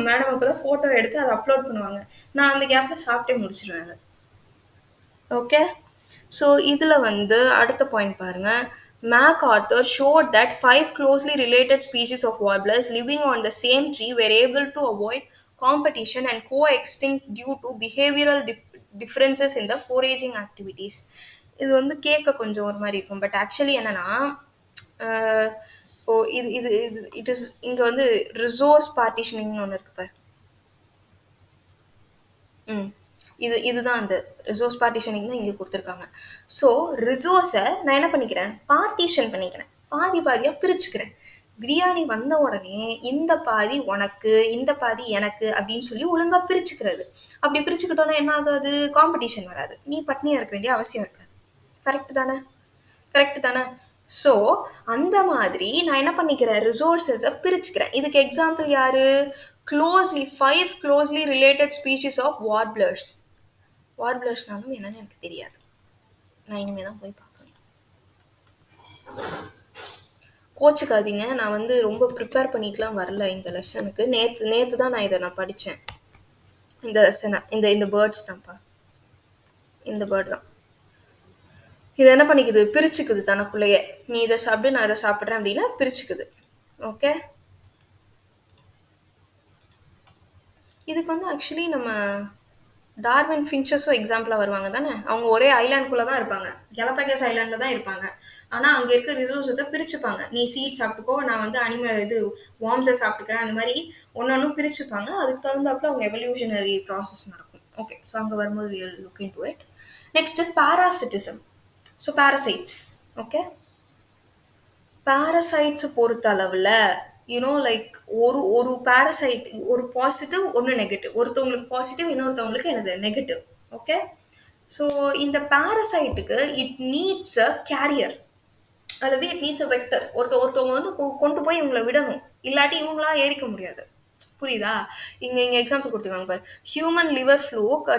[SPEAKER 1] மேடம் அப்போ தான் ஃபோட்டோ எடுத்து அதை அப்லோட் பண்ணுவாங்க. நான் அந்த கேப்பில் சாப்பிட்டே முடிச்சிருவேன் அதை. ஓகே, ஸோ இதில் வந்து அடுத்த பாயிண்ட் பாருங்க. MacArthur showed that 5 closely related species of warblers living on the same tree were able to avoid competition and co-extinct due to behavioral differences in the foraging activities. இது வந்து கேட்க கொஞ்சம் ஒரு மாதிரி இருக்கும். பட் ஆக்சுவலி என்னன்னா ஓ இது இது இது இட் இஸ் இங்கே வந்து ரிசோர்ஸ் பார்ட்டிஷனிங்னு ஒன்று இருக்கு பாரு. இதுதான் அந்த ரிசோர்ஸ் பார்ட்டிஷனிங் தான் இங்கே கொடுத்துருக்காங்க. ஸோ ரிசோர்ஸை நான் என்ன பண்ணிக்கிறேன், பார்ட்டிஷன் பண்ணிக்கிறேன், பாதி பாதியாக பிரிச்சுக்கிறேன். பிரியாணி வந்த உடனே இந்த பாதி உனக்கு இந்த பாதி எனக்கு அப்படின்னு சொல்லி ஒழுங்காக பிரிச்சுக்கிறது. அப்படி பிரிச்சுக்கிட்டோன்னா என்ன ஆகாது, காம்படிஷன் வராது, நீ பட்னியாக இருக்க வேண்டிய அவசியம் இருக்காது. கரெக்டு தானே? ஸோ அந்த மாதிரி நான் என்ன பண்ணிக்கிறேன், ரிசோர்ஸஸை பிரிச்சுக்கிறேன். இதுக்கு எக்ஸாம்பிள் யாரு, five closely related species of warblers. வார்ப்ளர்ஸ்னாலும் என்னன்னு எனக்கு தெரியாது, நான் இனிமேல் தான் போய் பார்க்கணும். கோச்சுக்காதீங்க, நான் வந்து ரொம்ப ப்ரிப்பேர் பண்ணிட்டுலாம் வரல இந்த லெசனுக்கு. நேற்று தான் நான் இதை படித்தேன். இந்த லெசனை இந்த பேர்ட்ஸ் தான்ப்பா, இந்த பேர்ட் தான். இது என்ன பண்ணிக்குது, பிரிச்சுக்குது தனக்குள்ளேயே. நீ இதை சாப்பிடு, நான் இதை சாப்பிட்றேன் அப்படின்னா பிரிச்சுக்குது. ஓகே, இதுக்கு வந்து ஆக்சுவலி நம்ம டார்வின் ஃபின்ச்சஸும் எக்ஸாம்பிளாக வருவாங்க தானே. அவங்க ஒரே ஐலாண்டுக்குள்ளே தான் இருப்பாங்க, கெலபகஸ் ஐலாண்டில் தான் இருப்பாங்க. ஆனால் அங்கே இருக்க ரிசோர்ஸஸை பிரிச்சுப்பாங்க. நீ சீட் சாப்பிட்டுக்கோ, நான் வந்து வார்ம்ஸை சாப்பிட்டுக்கிறேன், அந்த மாதிரி ஒன்று பிரிச்சுப்பாங்க. அதுக்கு தகுந்தாப்புல அவங்க எவல்யூஷனரி ப்ராசஸ் நடக்கும். ஓகே, ஸோ அங்கே வரும்போது we will look into it. Next parasitism. So parasites. Okay, parasites பொறுத்த அளவில் லைக் ஒரு பேரசைட், ஒரு பாசிட்டிவ் ஒன்று நெகட்டிவ். ஒருத்தவங்களுக்கு பாசிட்டிவ், இன்னொருத்தவங்களுக்கு என்னது நெகட்டிவ். ஓகே, ஸோ இந்த பேரசைட்டுக்கு இட் நீட்ஸ் அ கேரியர் அல்லது இட் நீட்ஸ் அ வெக்டர். ஒருத்தவங்க வந்து கொண்டு போய் இவங்களை விடணும், இல்லாட்டி இவங்களா ஏறிக்க முடியாது. புரியுதா? இங்கே எக்ஸாம்பிள் கொடுத்துருக்காங்க பாரு. ஹியூமன் லிவர் ஃப்ளூக்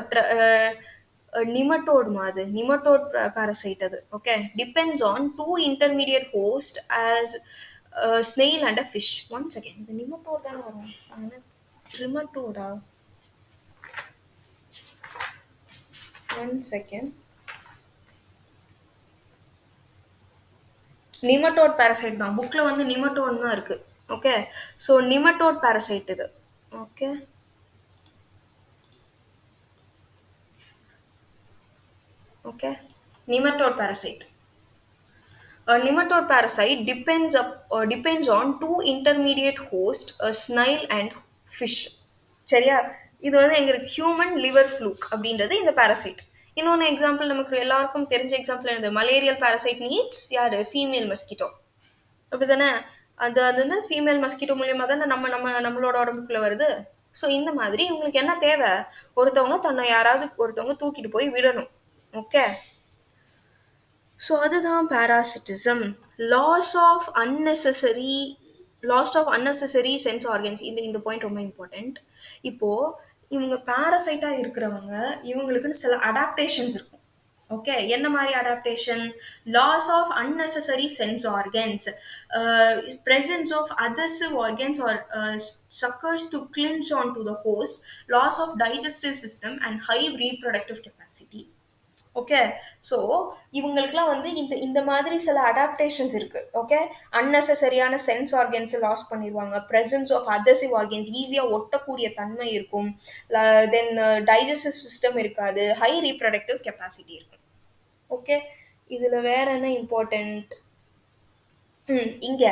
[SPEAKER 1] நிமட்டோட் மாதிரி, நிமட்டோட் parasite அது. Okay, depends on 2 intermediate host as a snail and a fish. One second, இது நிமட்டோட் தானே வரும், ட்ரிமட்டோடா? One second. நிமட்டோட் parasite தான், புக்கில் வந்து நிமட்டோட் தான் இருக்குது. ஓகே, ஸோ நிமட்டோட் parasite இது. Okay, nematode parasite. A nematode parasite depends on 2 intermediate hosts, a snail and fish. சரியா? இது வந்து எங்களுக்கு ஹியூமன் லிவர் ஃப்ளூக் அப்படின்றது இந்த parasite. இன்னொன்று எக்ஸாம்பிள் நமக்கு எல்லாருக்கும் தெரிஞ்ச எக்ஸாம்பிள் என்னது, மலேரியல் parasite நீட்ஸ் யார், ஃபீமேல் மஸ்கிட்டோ. அப்படி தானே? அது ஃபீமேல் மஸ்கிட்டோ மூலியமாக தானே நம்மளோட உடம்புக்குள்ளே வருது. ஸோ இந்த மாதிரி உங்களுக்கு என்ன தேவை, ஒருத்தவங்க தன்னை ஒருத்தவங்க தூக்கிட்டு போய் விடணும். ஓகே, ஸோ அதுதான் parasitism. Loss of unnecessary lost of unnecessary sense organs, இந்த பாயிண்ட் ரொம்ப இம்பார்ட்டன்ட். இப்போ இவங்க பாராசைட்டா இருக்கிறவங்க, இவங்களுக்குன்னு சில அடாப்டேஷன்ஸ் இருக்கும். ஓகே, என்ன மாதிரி adaptation? Loss of unnecessary sense organs, presence of adhesive organs or suckers to clinch onto the host, loss of digestive system and high reproductive capacity. Okay, so இவங்களுக்குலாம் வந்து இந்த மாதிரி சில அடாப்டேஷன்ஸ் இருக்கு. ஓகே, அன்னெசரியான சென்ஸ் ஆர்கன்ஸ் லாஸ் பண்ணிடுவாங்க, presence of அதர்சிவ் organs ஈஸியாக ஒட்டக்கூடிய தன்மை இருக்கும், தென் டைஜஸ்டிவ் சிஸ்டம் இருக்காது, ஹை ரீப்ரடக்டிவ் கெப்பாசிட்டி இருக்கும். ஓகே, இதில் வேற என்ன இம்பார்ட்டன்ட்? இங்க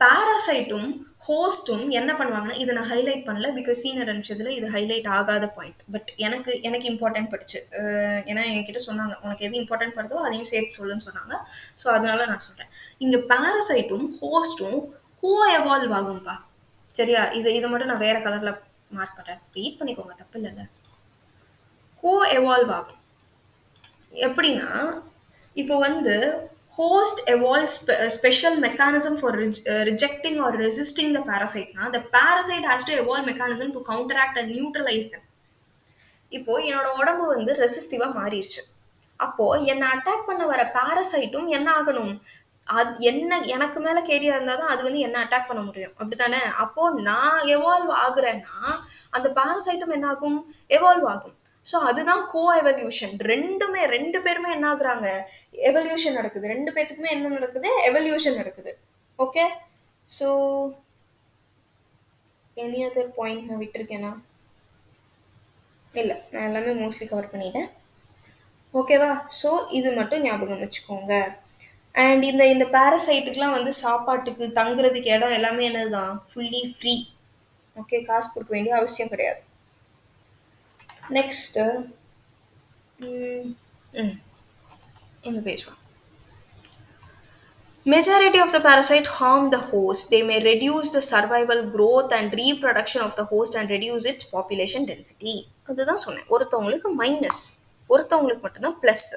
[SPEAKER 1] பாராசைட்டும் ஹோஸ்டும் என்ன பண்ணுவாங்கன்னா, இதை நான் ஹைலைட் பண்ணல பிகாஸ் சீனியர் அனுப்பிச்சதுல இது ஹைலைட் ஆகாத பாயிண்ட். பட் எனக்கு இம்பார்ட்டன்ட் படிச்சு, ஏன்னா என்கிட்ட சொன்னாங்க உனக்கு எது இம்பார்ட்டன்ட் படுதோ அதையும் சேர்த்து சொல்லுன்னு சொன்னாங்க. ஸோ அதனால நான் சொல்றேன். இங்க பாராசைட்டும் ஹோஸ்டும் கோ எவால்வ் ஆகும்பா. சரியா? இதை மட்டும் நான் வேற கலர்ல மார்க் பண்றேன், ரீட் பண்ணிக்கோங்க, தப்பு இல்லைல்ல. கோ எவால்வ் ஆகும் எப்படின்னா, இப்போ வந்து host evolves special mechanism for rejecting or resisting the parasite. Now the parasite has to evolve mechanism to counteract and neutralize them. இப்போ என்னோட உடம்பு வந்து ரெசிஸ்டிவா மாறிடுச்சு. அப்போ என்ன அட்டாக் பண்ண வர பாராசைட்டும் என்ன ஆகணும்? அது என்ன எனக்கு மேல கேடியா இருந்தா தான் அது வந்து என்ன அட்டாக் பண்ண முடியும், அப்படித்தானே? அப்போ நான் எவால்வ் ஆகுறேன்னா அந்த பாராசைட்டும் என்ன ஆகும்? எவால்வ் ஆகும். ஸோ அதுதான் கோ எவல்யூஷன். ரெண்டு பேருமே என்ன ஆகுறாங்க? எவல்யூஷன் நடக்குது. ரெண்டு பேத்துக்குமே என்ன நடக்குது? எவல்யூஷன் நடக்குது. Okay, so any other point நான் விட்டுருக்கேனா? இல்லை, நான் எல்லாமே மோஸ்ட்லி கவர் பண்ணிட்டேன். ஓகேவா? ஸோ இது மட்டும் ஞாபகம் வச்சுக்கோங்க. அண்ட் இந்த பாராசைட்டுக்கெலாம் வந்து சாப்பாட்டுக்கு தங்குறதுக்கு இடம் எல்லாமே என்னதுதான்? Fully free. ஓகே, காசு கொடுக்க வேண்டிய அவசியம் கிடையாது. நெக்ஸ்ட்டு இந்த பேசுவோம். Majority of the parasite harm the host. They may reduce the survival, growth and reproduction of the host and reduce its population density. அதுதான் சொன்னேன், ஒருத்தவங்களுக்கு மைனஸ், ஒருத்தவங்களுக்கு மட்டும்தான் ப்ளஸ்.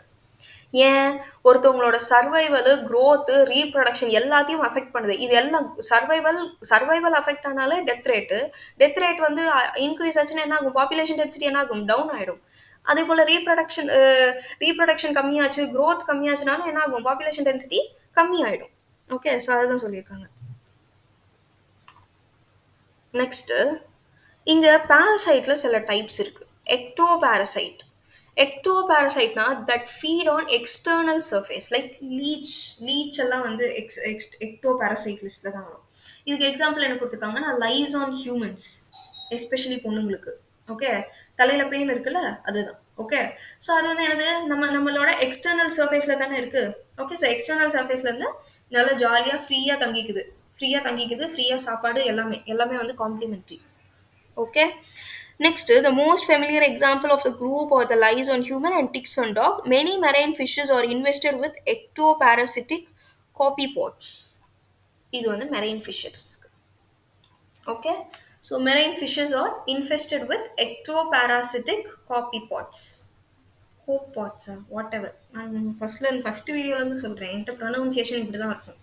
[SPEAKER 1] ஏன்? ஒருத்தவங்களோட சர்வைவலு, க்ரோத்து, ரீப்ரொடக்ஷன் எல்லாத்தையும் அஃபெக்ட் பண்ணுது. இது எல்லாம் சர்வைவல் அஃபெக்ட் ஆனாலே டெத் ரேட் வந்து இன்க்ரீஸ் ஆச்சுன்னா என்ன ஆகும்? பாப்புலேஷன் டென்சிட்டி என்ன ஆகும்? டவுன் ஆகிடும். அதே போல் ரீப்ரொடக்ஷன் கம்மியாச்சு, க்ரோத் கம்மியாச்சுனாலும் என்ன ஆகும்? பாப்புலேஷன் டென்சிட்டி கம்மியாயிடும். ஓகே, ஸோ அதுதான் சொல்லியிருக்காங்க. நெக்ஸ்ட்டு இங்கே பாரசைட்டில் சில டைப்ஸ் இருக்குது. எக்டோ பாரசைட்னா that feed on external surface like leech எல்லாம் வந்து எக்டோ பாரசைட் லிஸ்ட்டில் தான் வரும். இதுக்கு எக்ஸாம்பிள் என்ன கொடுத்துருக்காங்கன்னா, லைஸ் ஆன் ஹியூமன்ஸ், எஸ்பெஷலி பொண்ணுங்களுக்கு. ஓகே, தலையில் பெயின் இருக்குல்ல, அதுதான். ஓகே, ஸோ அது வந்து என்னது? நம்மளோட எக்ஸ்டர்னல் சர்ஃபேஸில் தானே இருக்குது. ஓகே, ஸோ எக்ஸ்டர்னல் சர்ஃபேஸ்லேருந்து நல்லா ஜாலியாக ஃப்ரீயாக தங்கிக்குது, ஃப்ரீயாக சாப்பாடு எல்லாமே வந்து complimentary. Okay, next, the most familiar example of the group or the lies on human and ticks on dog. Many marine fishes are invested with ectoparasitic copypods. இது வந்து marine fishes. Okay, so marine fishes are infested with ectoparasitic copypods. Copods, whatever. நான் first வீடியோலேருந்து சொல்கிறேன், என்கிட்ட pronunciation இப்படி தான் இருக்கும்.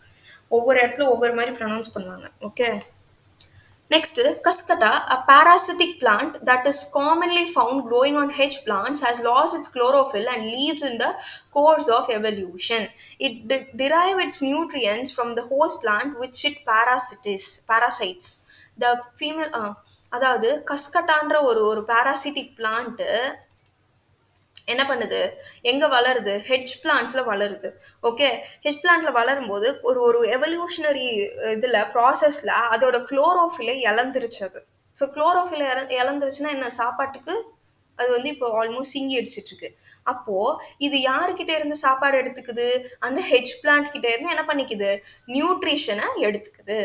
[SPEAKER 1] ஒவ்வொரு இடத்துல ஒவ்வொரு மாதிரி ப்ரொனவுன்ஸ் பண்ணுவாங்க. Okay, next, Cascata, a parasitic plant that is commonly found growing on hedge plants, has lost its chlorophyll and lives in the course of evolution. It derives its nutrients from the host plant which it parasites. The female, அதாவது கஸ்கட்டான்ற ஒரு parasitic plant என்ன பண்ணுது? எங்கே வளருது? Hedge பிளான்ட்ஸில் வளருது. Okay, hedge பிளான்ட்டில் வளரும்போது ஒரு evolutionary இதில் ப்ராசஸில் அதோட குளோரோஃபிலை இழந்துருச்சு அது. ஸோ குளோரோஃபிலை இழந்துருச்சுன்னா என்ன? சாப்பாட்டுக்கு அது வந்து இப்போ ஆல்மோஸ்ட் சிங்கி அடிச்சிட்ருக்கு. அப்போது இது யாருக்கிட்ட இருந்து சாப்பாடு எடுத்துக்குது? அந்த ஹெட்ஜ் பிளான்ட் கிட்டே இருந்து என்ன பண்ணிக்குது? நியூட்ரிஷனை எடுத்துக்குது.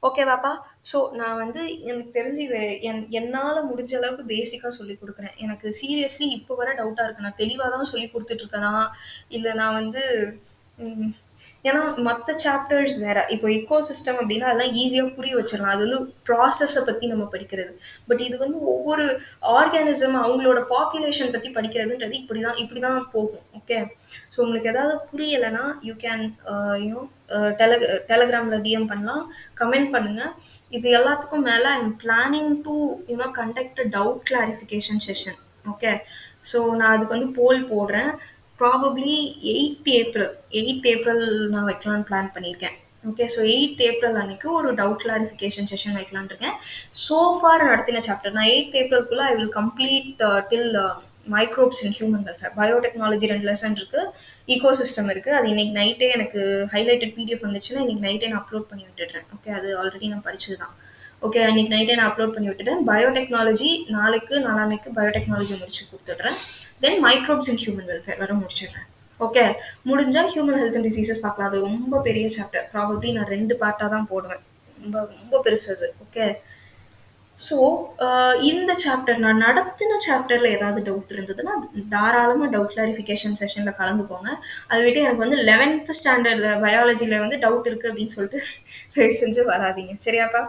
[SPEAKER 1] ஓகேவாப்பா? ஸோ நான் வந்து எனக்கு தெரிஞ்சு இது என்னால் முடிஞ்ச அளவுக்கு பேசிக்காக சொல்லி கொடுக்குறேன். எனக்கு சீரியஸ்லி இப்போ வர டவுட்டாக இருக்குது, நான் தெளிவாக தான் சொல்லி கொடுத்துட்ருக்கேனா இல்லை நான் வந்து ம். ஏன்னா மத்த சாப்டர்ஸ் வேற. இப்போ எக்கோசிஸ்டம் அப்டின்னா, அதெல்லாம் ஈஸியா புரிய வச்சிரலாம். அது வந்து ப்ராசஸ பத்தி நம்ம படிக்கிறது. பட் இது வந்து ஒவ்வொரு ஆர்கானிசம் அவங்களோட பாப்புலேஷன் பத்தி படிக்கிறதுன்றது இப்படிதான் போகும். ஓகே. ஸோ உங்களுக்கு ஏதாவது புரியலன்னா, யூ கேன் யூ நோ டெலகிராம்ல டிஎம் பண்ணலாம். கமெண்ட் பண்ணுங்க. இது எல்லாத்துக்கும் மேல I am planning to conduct a doubt clarification session. Okay. So நான் அதுக்கு வந்து போல் போடுறேன். Probably 8th April 8th April நான் வைக்கலாம்னு பிளான் பண்ணியிருக்கேன். ஓகே. ஸோ 8th ஏப்ரல் அன்னைக்கு ஒரு டவுட் கிளாரிஃபிகேஷன் செஷன் வைக்கலாம்னு இருக்கேன். ஸோ ஃபார் நடத்தின சாப்டர் நான் 8th ஏப்ரல்குள்ள I will complete till microbes in human welfare. Biotechnology 2 lesson இருக்கு. ஈகோசிஸ்டம் இருக்கு. அது இன்னைக்கு நைட்டே எனக்கு ஹைலைட்டட் பிடிஎஃப் வந்துச்சுன்னா இன்னைக்கு நைட்டே நான் அப்லோட் பண்ணி விட்டுடுறேன். ஓகே. அது ஆல்ரெடி நான் படிச்சது தான். ஓகே. அன்னைக்கு நைட்டே நான் அப்லோட் பண்ணி விட்டுட்டேன். பயோடெக்னாலஜி நாளைக்கு நாளான்னைக்கு பயோடெக்னாலஜி முடிச்சு கொடுத்துட்றேன். தென் மைக்ரோப்ஸ் இன் ஹியூமன் வெல்ஃபேர் வர முடிச்சிடுறேன். ஓகே. முடிஞ்சா ஹியூமன் ஹெல்த் அண்ட் டிசீசஸ் பார்க்கலாம். அது ரொம்ப பெரிய சாப்டர். ப்ராபப்ளி நான் 2 பார்ட்டா தான் போடுவேன். ரொம்ப ரொம்ப பெருசு அது. ஓகே. ஸோ இந்த சாப்டர் நான் நடத்தின சாப்டர்ல ஏதாவது டவுட் இருந்ததுன்னா தாராளமா டவுட் கிளாரிஃபிகேஷன் செஷன்ல கலந்துக்கோங்க. அதை விட்டு எனக்கு வந்து 11th ஸ்டாண்டர்ட் பயாலஜில வந்து டவுட் இருக்கு அப்படின்னு சொல்லிட்டு தயவு செஞ்சு வராதீங்க. சரியாப்பா?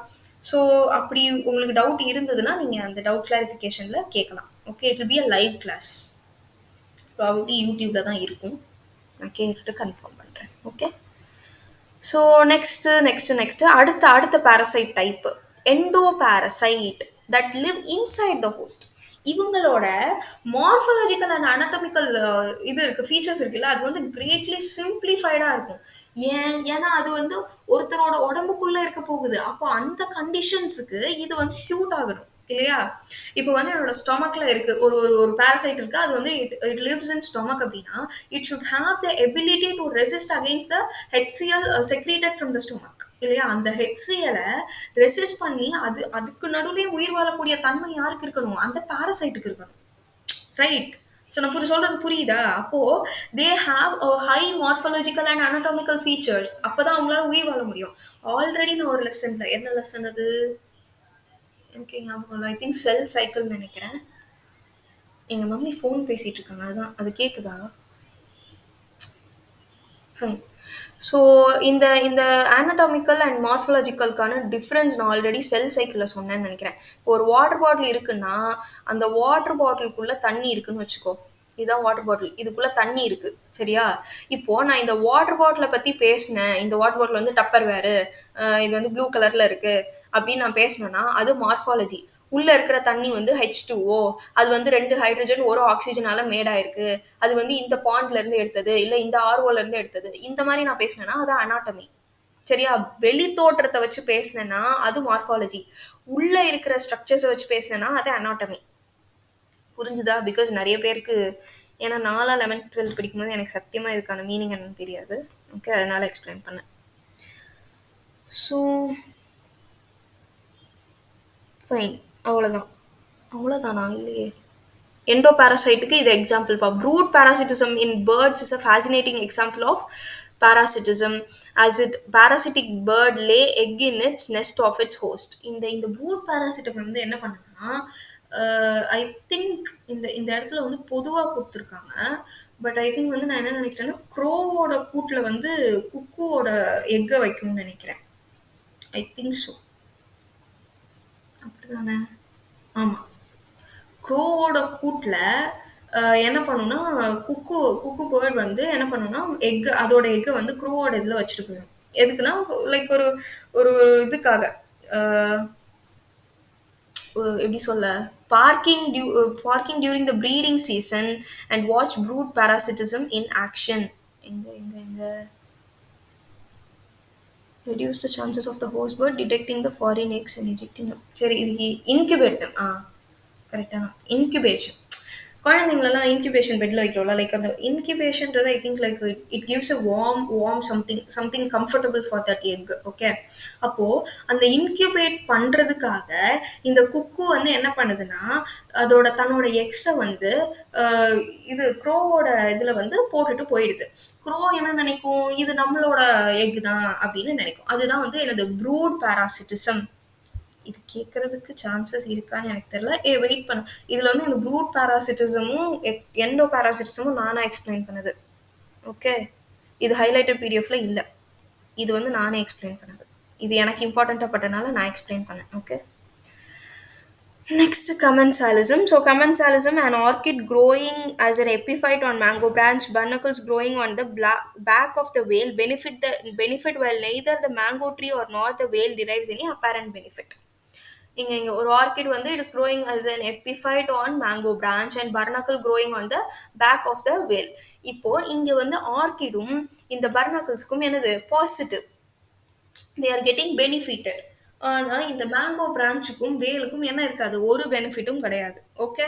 [SPEAKER 1] ஸோ அப்படி உங்களுக்கு டவுட் இருந்ததுன்னா நீங்க அந்த டவுட் கிளாரிஃபிகேஷன்ல கேட்கலாம். Okay. It will be a live class. Probably யூடியூப்ல தான் இருக்கும். நான் கேட்டுட்டு கன்ஃபார்ம் பண்றேன். ஓகே. ஸோ நெக்ஸ்ட் அடுத்த அடுத்த parasite type endo parasite that live inside the host. இவங்களோட மார்ஃபலாஜிக்கல் அண்ட் அனாட்டமிக்கல் இது இருக்கு ஃபீச்சர்ஸ் இருக்குல்ல, அது வந்து கிரேட்லி சிம்பிளிஃபைடா இருக்கும். ஏன்னா அது வந்து ஒருத்தரோட உடம்புக்குள்ள இருக்க போகுது. அப்போ அந்த கண்டிஷன்ஸுக்கு இது வந்து சூட் ஆகணும் இல்லையா? இப்போ வந்து என்னோட ஸ்டொமக்ல இருக்கு ஒரு ஒரு ஒரு பாரசைட் இருக்கு. அது வந்து இட் லிவ்ஸ் இன் ஸ்டொமக் அப்படின்னா it should have the ability to resist against the HCl secreted from the stomach இல்லையா? அந்த HCl ரெசிஸ்ட் பண்ணி அதுக்கு நடுவுலயே உயிர் வாழக்கூடிய தன்மை யாருக்கு இருக்கணும்? அந்த பாரசைட்டுக்கு இருக்கணும். ரைட். ஸோ நான் சொல்றது புரியுதா? அப்போ they have a high morphological and anatomical features. அப்பதான் அவங்களால உயிர் வாழ முடியும். ஆல்ரெடி நான் ஒரு லெசன்ல என்ன லெசன் அது எனக்கு ஞாபகம் இல்லை. ஐ திங்க் செல் சைக்கிள் நினைக்கிறேன். எங்க மம்மி ஃபோன் பேசிட்டு இருக்காங்க. அதான் அது கேக்குதா? ஃபைன். ஸோ இந்த இந்த ஆனடாமிக்கல் அண்ட் மார்ஃபலாஜிக்கலுக்கான டிஃப்ரென்ஸ் நான் ஆல்ரெடி செல் சைக்கிளில் சொன்னேன்னு நினைக்கிறேன். இப்போ ஒரு வாட்டர் பாட்டில் இருக்குன்னா அந்த வாட்டர் பாட்டிலுக்குள்ள தண்ணி இருக்குன்னு வச்சுக்கோ. இதுதான் வாட்டர் பாட்டில். இதுக்குள்ள தண்ணி இருக்கு. சரியா? இப்போ நான் இந்த வாட்டர் பாட்டிலை பத்தி பேசினேன். இந்த வாட்டர் பாட்டில் வந்து டப்பர் வேறு, இது வந்து ப்ளூ கலர்ல இருக்கு அப்படின்னு நான் பேசினேன்னா அது மார்ஃபாலஜி. உள்ள இருக்கிற தண்ணி வந்து H2O. அது வந்து 2 ஹைட்ரஜன் ஒரு ஆக்சிஜனால மேட் ஆயிருக்கு. அது வந்து இந்த பாண்ட்ல இருந்து எடுத்தது இல்ல இந்த ஆர்ஓல இருந்து எடுத்தது. இந்த மாதிரி நான் பேசினேன்னா அது அனாட்டமி. சரியா? வெளி தோற்றத்தை வச்சு பேசினேன்னா அது மார்ஃபாலஜி. உள்ள இருக்கிற ஸ்ட்ரக்சர்ஸை வச்சு பேசினேன்னா அது அனாட்டமி. புரிஞ்சுதா? பிகாஸ் நிறைய பேருக்கு ஏன்னா நாலாம் 11th 12th படிக்கும்போது எனக்கு சத்தியமா இதுக்கான மீனிங் என்னன்னு தெரியாது. ஓகே. அதனால எக்ஸ்பிளைன் பண்ணேன். So fine. அவ்வளோதான். அவ்வளோதானா? இல்லையே. Endoparasite இது example பா. Brood parasitism in birds is a fascinating example of parasitism as it parasitic bird lay egg in its nest of its host. இந்த brood parasitism வந்து என்ன பண்ணுன்னா ஐ திங்க் இந்த இடத்துல வந்து பொதுவா கொடுத்துருக்காங்க. பட் ஐ திங்க் வந்து நான் என்ன நினைக்கிறேன்னா க்ரோவோட கூட்டில் வந்து குக்குவோட எக்கை வைக்கணும்னு நினைக்கிறேன். I think so. அப்படிதானே? ஆமாம். க்ரோவோட கூட்டில் என்ன பண்ணுன்னா குக்கு பேர்ட் வந்து என்ன பண்ணுன்னா எக்கு அதோட எக்கை வந்து க்ரோவோட இதில் வச்சுட்டு போயிடும். எதுக்குன்னா லைக் ஒரு ஒரு இதுக்காக எப்படி சொல்ல parking during the breeding season and watch brood parasitism in action. எங்க reduce the chances of the host bird detecting the foreign eggs and ejecting them. சரி இதுக்கு இன்குபேட் கரெக்டாக இன்குபேஷன். குழந்தைங்களெல்லாம் இன்குபேஷன் பெட்டில் வைக்கிறோம்ல, லைக் அந்த இன்குபேஷன்றது I think like it gives a warm something comfortable for that egg. Okay. அப்போது அந்த incubate பண்ணுறதுக்காக இந்த குக்கு வந்து என்ன பண்ணுதுன்னா தன்னோட எக்ஸை வந்து இது க்ரோவோட இதில் வந்து போட்டுட்டு போயிடுது. க்ரோ என்ன நினைக்கும்? இது நம்மளோட எக் தான் அப்படின்னு நினைக்கும். அதுதான் வந்து எனது ப்ரூட் பாராசிட்டிசம். இது கேட்கறதுக்கு சான்சஸ் இருக்கான்னு எனக்கு தெரியல. வெயிட் பண்ண. இதுல வந்து இந்த ப்ரூட் பாராசிட்டிசமும் எண்டோ பாராசிட்டிசமும் நானா எக்ஸ்பிளைன் பண்ணுது. ஓகே. இது ஹைலைட்டட் பிடிஎஃப்ல இல்லை. இது வந்து நானே எக்ஸ்பிளைன் பண்ணது. இது எனக்கு இம்பார்ட்டண்ட்டாக பட்டனால நான் எக்ஸ்பிளைன் பண்ணேன். Okay. Next, commensalism. So, commensalism, an orchid growing as an epiphyte on mango branch, barnacles growing on the back of the whale benefit while neither the mango tree or nor the whale derives any apparent benefit. இங்க ஒரு orchid வந்து it is growing as an epiphyte on mango branch and barnacle growing on the back of the whale. இப்போ இங்க வந்து ஆர்கிடும் இந்த பர்னாக்கிள்ஸ்க்கும் என்னது positive, they are getting benefited. ஆனால் இந்த மேங்கோ பிரான்ச்சுக்கும் வேலுக்கும் என்ன இருக்காது, ஒரு பெனிஃபிட்டும் கிடையாது. ஓகே.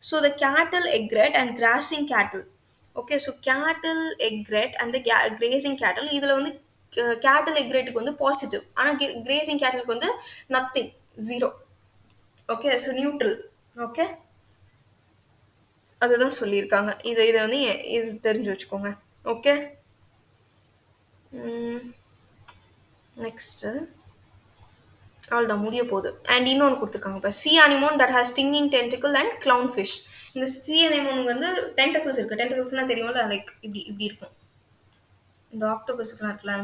[SPEAKER 1] ஸோ த கேட்டில் எக்ரெட் அண்ட் கிராசிங் கேட்டில். ஓகே. ஸோ கேட்டில் எக்ரெட் அண்ட் கிரேசிங் கேட்டில், இதில் வந்து கேட்டில் எக்ரெட்டுக்கு வந்து பாசிட்டிவ், ஆனால் கிரேசிங் கேட்டிலுக்கு வந்து nothing, zero. Okay. So neutral. Okay. அதுதான் சொல்லியிருக்காங்க. இதை வந்து இது தெரிஞ்சு வச்சுக்கோங்க. ஓகே. நெக்ஸ்ட்டு அவ்வளோதான், முடிய போகுது. அண்ட் இன்னொன்று கொடுத்துருக்காங்க இப்போ, sea anemone that has stinging tentacle and clown fish. இந்த சி அனிமோன் வந்து டென்டக்கிள்ஸ் இருக்குது. டென்டக்கிள்ஸ்னால் தெரியும்ல, லைக் இப்படி இப்படி இருக்கும். இந்த ஆக்டோபஸ்க்குலாம் இருக்குல்ல,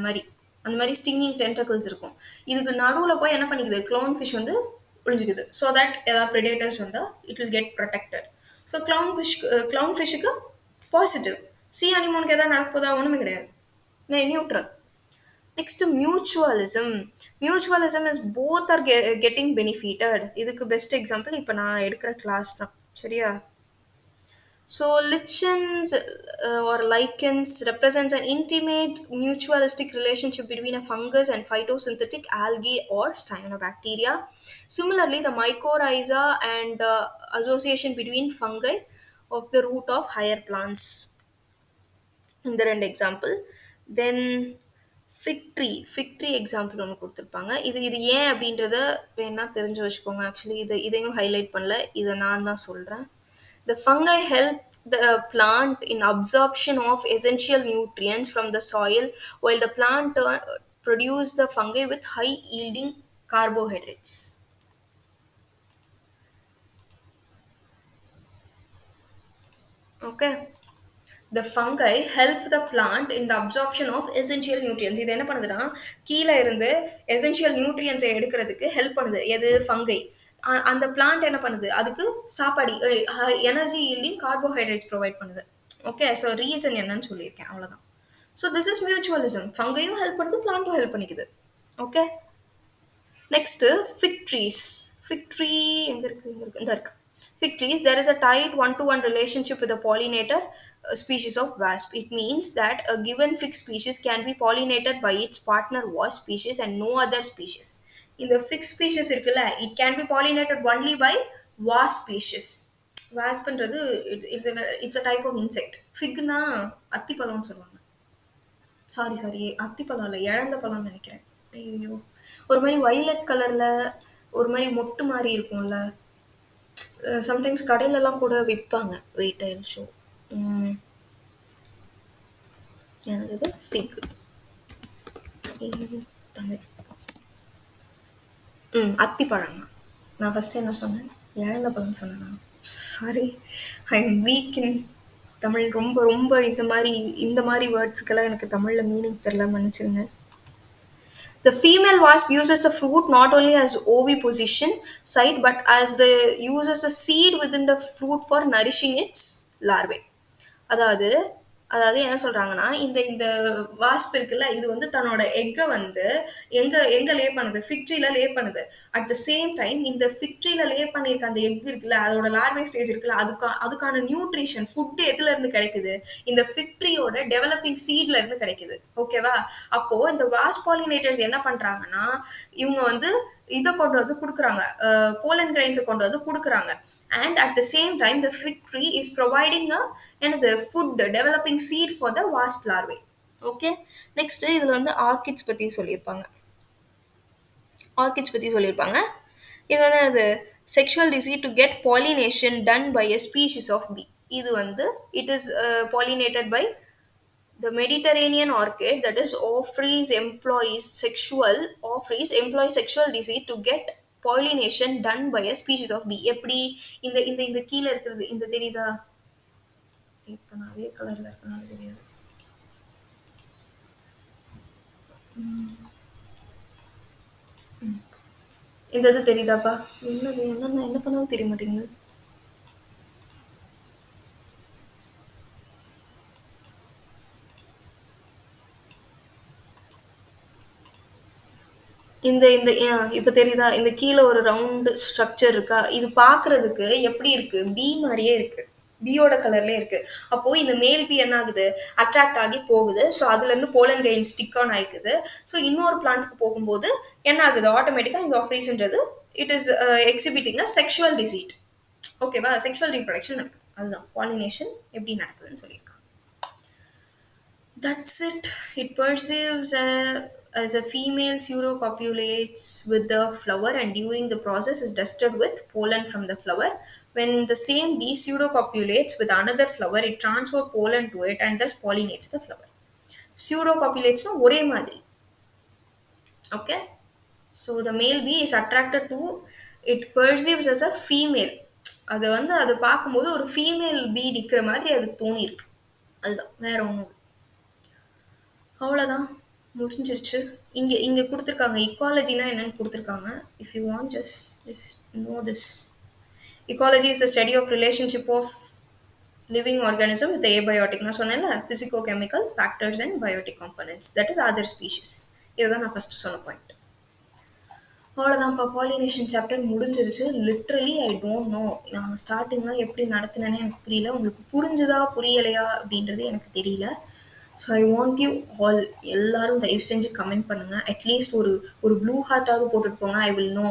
[SPEAKER 1] அந்த மாதிரி ஸ்டிங்கிங் டென்டக்கிள்ஸ் இருக்கும். இதுக்கு நடுவில் போய் என்ன பண்ணிக்குது, க்ளவுன் ஃபிஷ் வந்து ஒழிஞ்சிக்குது. ஸோ தட் ஏதாவது ப்ரெடேட்டர்ஸ் வந்தால் it will get protected. So clown ஃபிஷ்ஷுக்கு பாசிட்டிவ். சி அனிமோனுக்கு எதாவது நடப்போதா, ஒன்றுமே கிடையாது, neutral. Next mutualism. Mutualism is both are getting benefitted. இதுக்கு பெஸ்ட் எக்ஸாம்பிள் இப்போ நான் எடுக்கிற கிளாஸ் தான். சரியா? So lichens or lichens represents an intimate mutualistic relationship between a fungus and photosynthetic algae or cyanobacteria. Similarly, the mycorrhiza and association between fungi of the root of higher plants. இந்த ரெண்டு example. தென் ஃபிக் tree example ஒன்று கொடுத்துருப்பாங்க. இது ஏன் அப்படின்றத வேணா தெரிஞ்சு வச்சுக்கோங்க. ஆக்சுவலி இதையும் ஹைலைட் பண்ணல, இதை நான் தான் சொல்கிறேன். The fungi help the plant in absorption of essential nutrients from the soil, while the plant produce the fungi with high yielding carbohydrates. Okay. The fungi help the plant in the absorption of essential nutrients. இது என்ன பண்ணுதுன்னா, கீழே இருந்து essential நியூட்ரியன்ஸை எடுக்கிறதுக்கு help பண்ணுது. எது? Fungi. அந்த plant என்ன பண்ணுது, அதுக்கு சாப்பாடு, எனர்ஜி இல்லையும் கார்போஹைட்ரேட்ஸ் ப்ரொவைட் பண்ணுது. ஓகே. ஸோ ரீசன் என்னன்னு சொல்லியிருக்கேன், அவ்வளோதான். So this is mutualism. ஃபங்கையும் ஹெல்ப் பண்ணுது, பிளான்ட்டும் ஹெல்ப் பண்ணிக்குது. Okay. Next fig trees. Fig tree எங்கே இருக்குது? இந்த இருக்குது. Fig trees, there is a tight one-to-one relationship with the pollinator species of wasp. It means that a given fig species can be pollinated by its partner wasp species and no other species. In the fig species இருக்குல்ல, it can be pollinated only by wasp species. வாஸ்ப்ன்றது it's a type of insect. ஃபிக்னா அத்திப்பழம்னு சொல்லுவாங்க. Sorry அத்திப்பழம் இல்லை, இழந்த பழம்னு நினைக்கிறேன். ஐயோ, ஒரு மாதிரி வயலட் கலரில் ஒரு மாதிரி மொட்டு மாதிரி இருக்கும்ல, சம்டைம்ஸ் கடையிலலாம் கூட விற்பாங்க. Wait I'll show. எனக்கு ஃபிக் தமிழ் அத்திப்பழம். நான் ஃபஸ்ட்டு என்ன சொன்னேன்? இழந்த பழம் சொன்னேன். சாரி, ஐ எம் வீக் இன் தமிழ். ரொம்ப ரொம்ப இந்த மாதிரி வேர்ட்ஸுக்கெல்லாம் எனக்கு தமிழில் மீனிங் தெரில, மன்னிச்சுங்க. The female wasp uses the fruit not only as oviposition site but as uses the seed within the fruit for nourishing its larvae. அதாவது என்ன சொல்றாங்கன்னா, இந்த வாஸ்ப் இருக்குல்ல, இது வந்து தன்னோட எக்கை வந்து எங்க லே பண்ணுது, ஃபிக் ட்ரீல லே பண்ணுது. அட் த சேம் டைம் இந்த ஃபிக் ட்ரீல லே பண்ணியிருக்க அந்த எக் இருக்குல்ல, அதோட லார்வே ஸ்டேஜ் இருக்குல்ல, அதுக்கான நியூட்ரிஷன் ஃபுட் எதுல இருந்து கிடைக்குது, இந்த ஃபிக் ட்ரீயோட டெவலப்பிங் சீட்ல இருந்து கிடைக்குது. ஓகேவா? அப்போ இந்த வாஸ்ப் பாலினேட்டர்ஸ் என்ன பண்றாங்கன்னா, இவங்க வந்து இதை கொண்டு வந்து கொடுக்குறாங்க, போலன் கிரைன்ஸை கொண்டு வந்து கொடுக்குறாங்க. And at the same time, the fig tree is providing food, developing seed for the wasp larvae. Okay. Next, இதில் வந்து ஆர்கிட்ஸ் பற்றி சொல்லியிருப்பாங்க. இது வந்து என்னது, sexual deceit to get pollination done by a species of bee. இது வந்து it is pollinated by the Mediterranean orchid, that is employs sexual disease to get pollination done by a species of bee. எப்படி இந்த கீழே இருக்கிறது, இந்த தெரியுதா? இப்போ நான் அதே கலரில் இருக்கனால தெரியாது. இந்த இது தெரியுதாப்பா? என்னது? என்னன்னா என்ன பண்ணாலும் தெரிய மாட்டேங்குது. இந்த இந்த இப்ப தெரியுதா? இந்த கீழ ஒரு ரவுண்ட் ஸ்ட்ரக்சர் இருக்கா? இது பார்க்கறதுக்கு எப்படி இருக்கு? பீ மாரியே இருக்கு. பீயோட கலர்லயே இருக்கு. அப்போ இந்த மேல் பீ என்ன ஆகுது? அட்ராக்ட் ஆகி போகுது. ஸோ அதுலேருந்து போலன் கெயின் ஸ்டிக் ஆன் ஆயிக்குது. ஸோ இன்னொரு பிளான்ட்க்கு போகும்போது என்ன ஆகுது? ஆட்டோமேட்டிக்கா இந்த ஆஃப்ரீஸ்ன்றது it is exhibiting a sexual deceit. ஓகேவா? செக்ஷுவல் ரீப்ரொடக்ஷன் நடக்குது. அதுதான் பாலினேஷன் எப்படி நடக்குதுன்னு சொல்லியிருக்காங்க. That's it. It perceives as a female pseudocopulates with the flower and during the process is dusted with pollen from the flower. When the same bee pseudocopulates with another flower, it transfers pollen to it and thus pollinates the flower. Pseudocopulates ஒரே மாதிரி. Okay? So the male bee is attracted to it perceives as a female. அது வந்து அது பார்க்கும்போது ஒரு female பீ நிற்கிற மாதிரி அதுக்கு தோணியிருக்கு. அதுதான் வேற ஒன்றும். அவ்வளோதான். முடிஞ்சிருச்சு. இங்க இங்க குடுத்துருக்காங்க. இக்காலஜினா என்னன்னு குடுத்துருக்காங்க. If you want just know this. Ecology is the study of relationship of living organism with abiotic. நான் சொன்னேன்ல physico chemical factors and biotic components. That is other species. இதுதான் நான் ஃபர்ஸ்ட் சொன்ன பாயிண்ட். அவ்வளோதான்ப்பா பாலினேஷன் சாப்டர் முடிஞ்சிருச்சு. Literally I don't know. நான் ஸ்டார்டிங்லாம் எப்படி நடத்தினேனே எனக்கு புரியல. உங்களுக்கு புரிஞ்சுதா புரியலையா அப்படின்றது எனக்கு தெரியல. So I want you all எல்லாரும் தயவு செஞ்சு கமெண்ட் பண்ணுங்க. அட்லீஸ்ட் ஒரு ஒரு ப்ளூ ஹார்ட்டாவது போட்டுட்டு போங்க. ஐ வில் நோ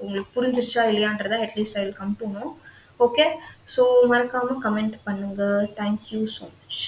[SPEAKER 1] உங்களுக்கு புரிஞ்சிருச்சா இல்லையான்றதை at least I will come to know. Okay. So மறக்காமல் கமெண்ட் பண்ணுங்க. Thank you so much.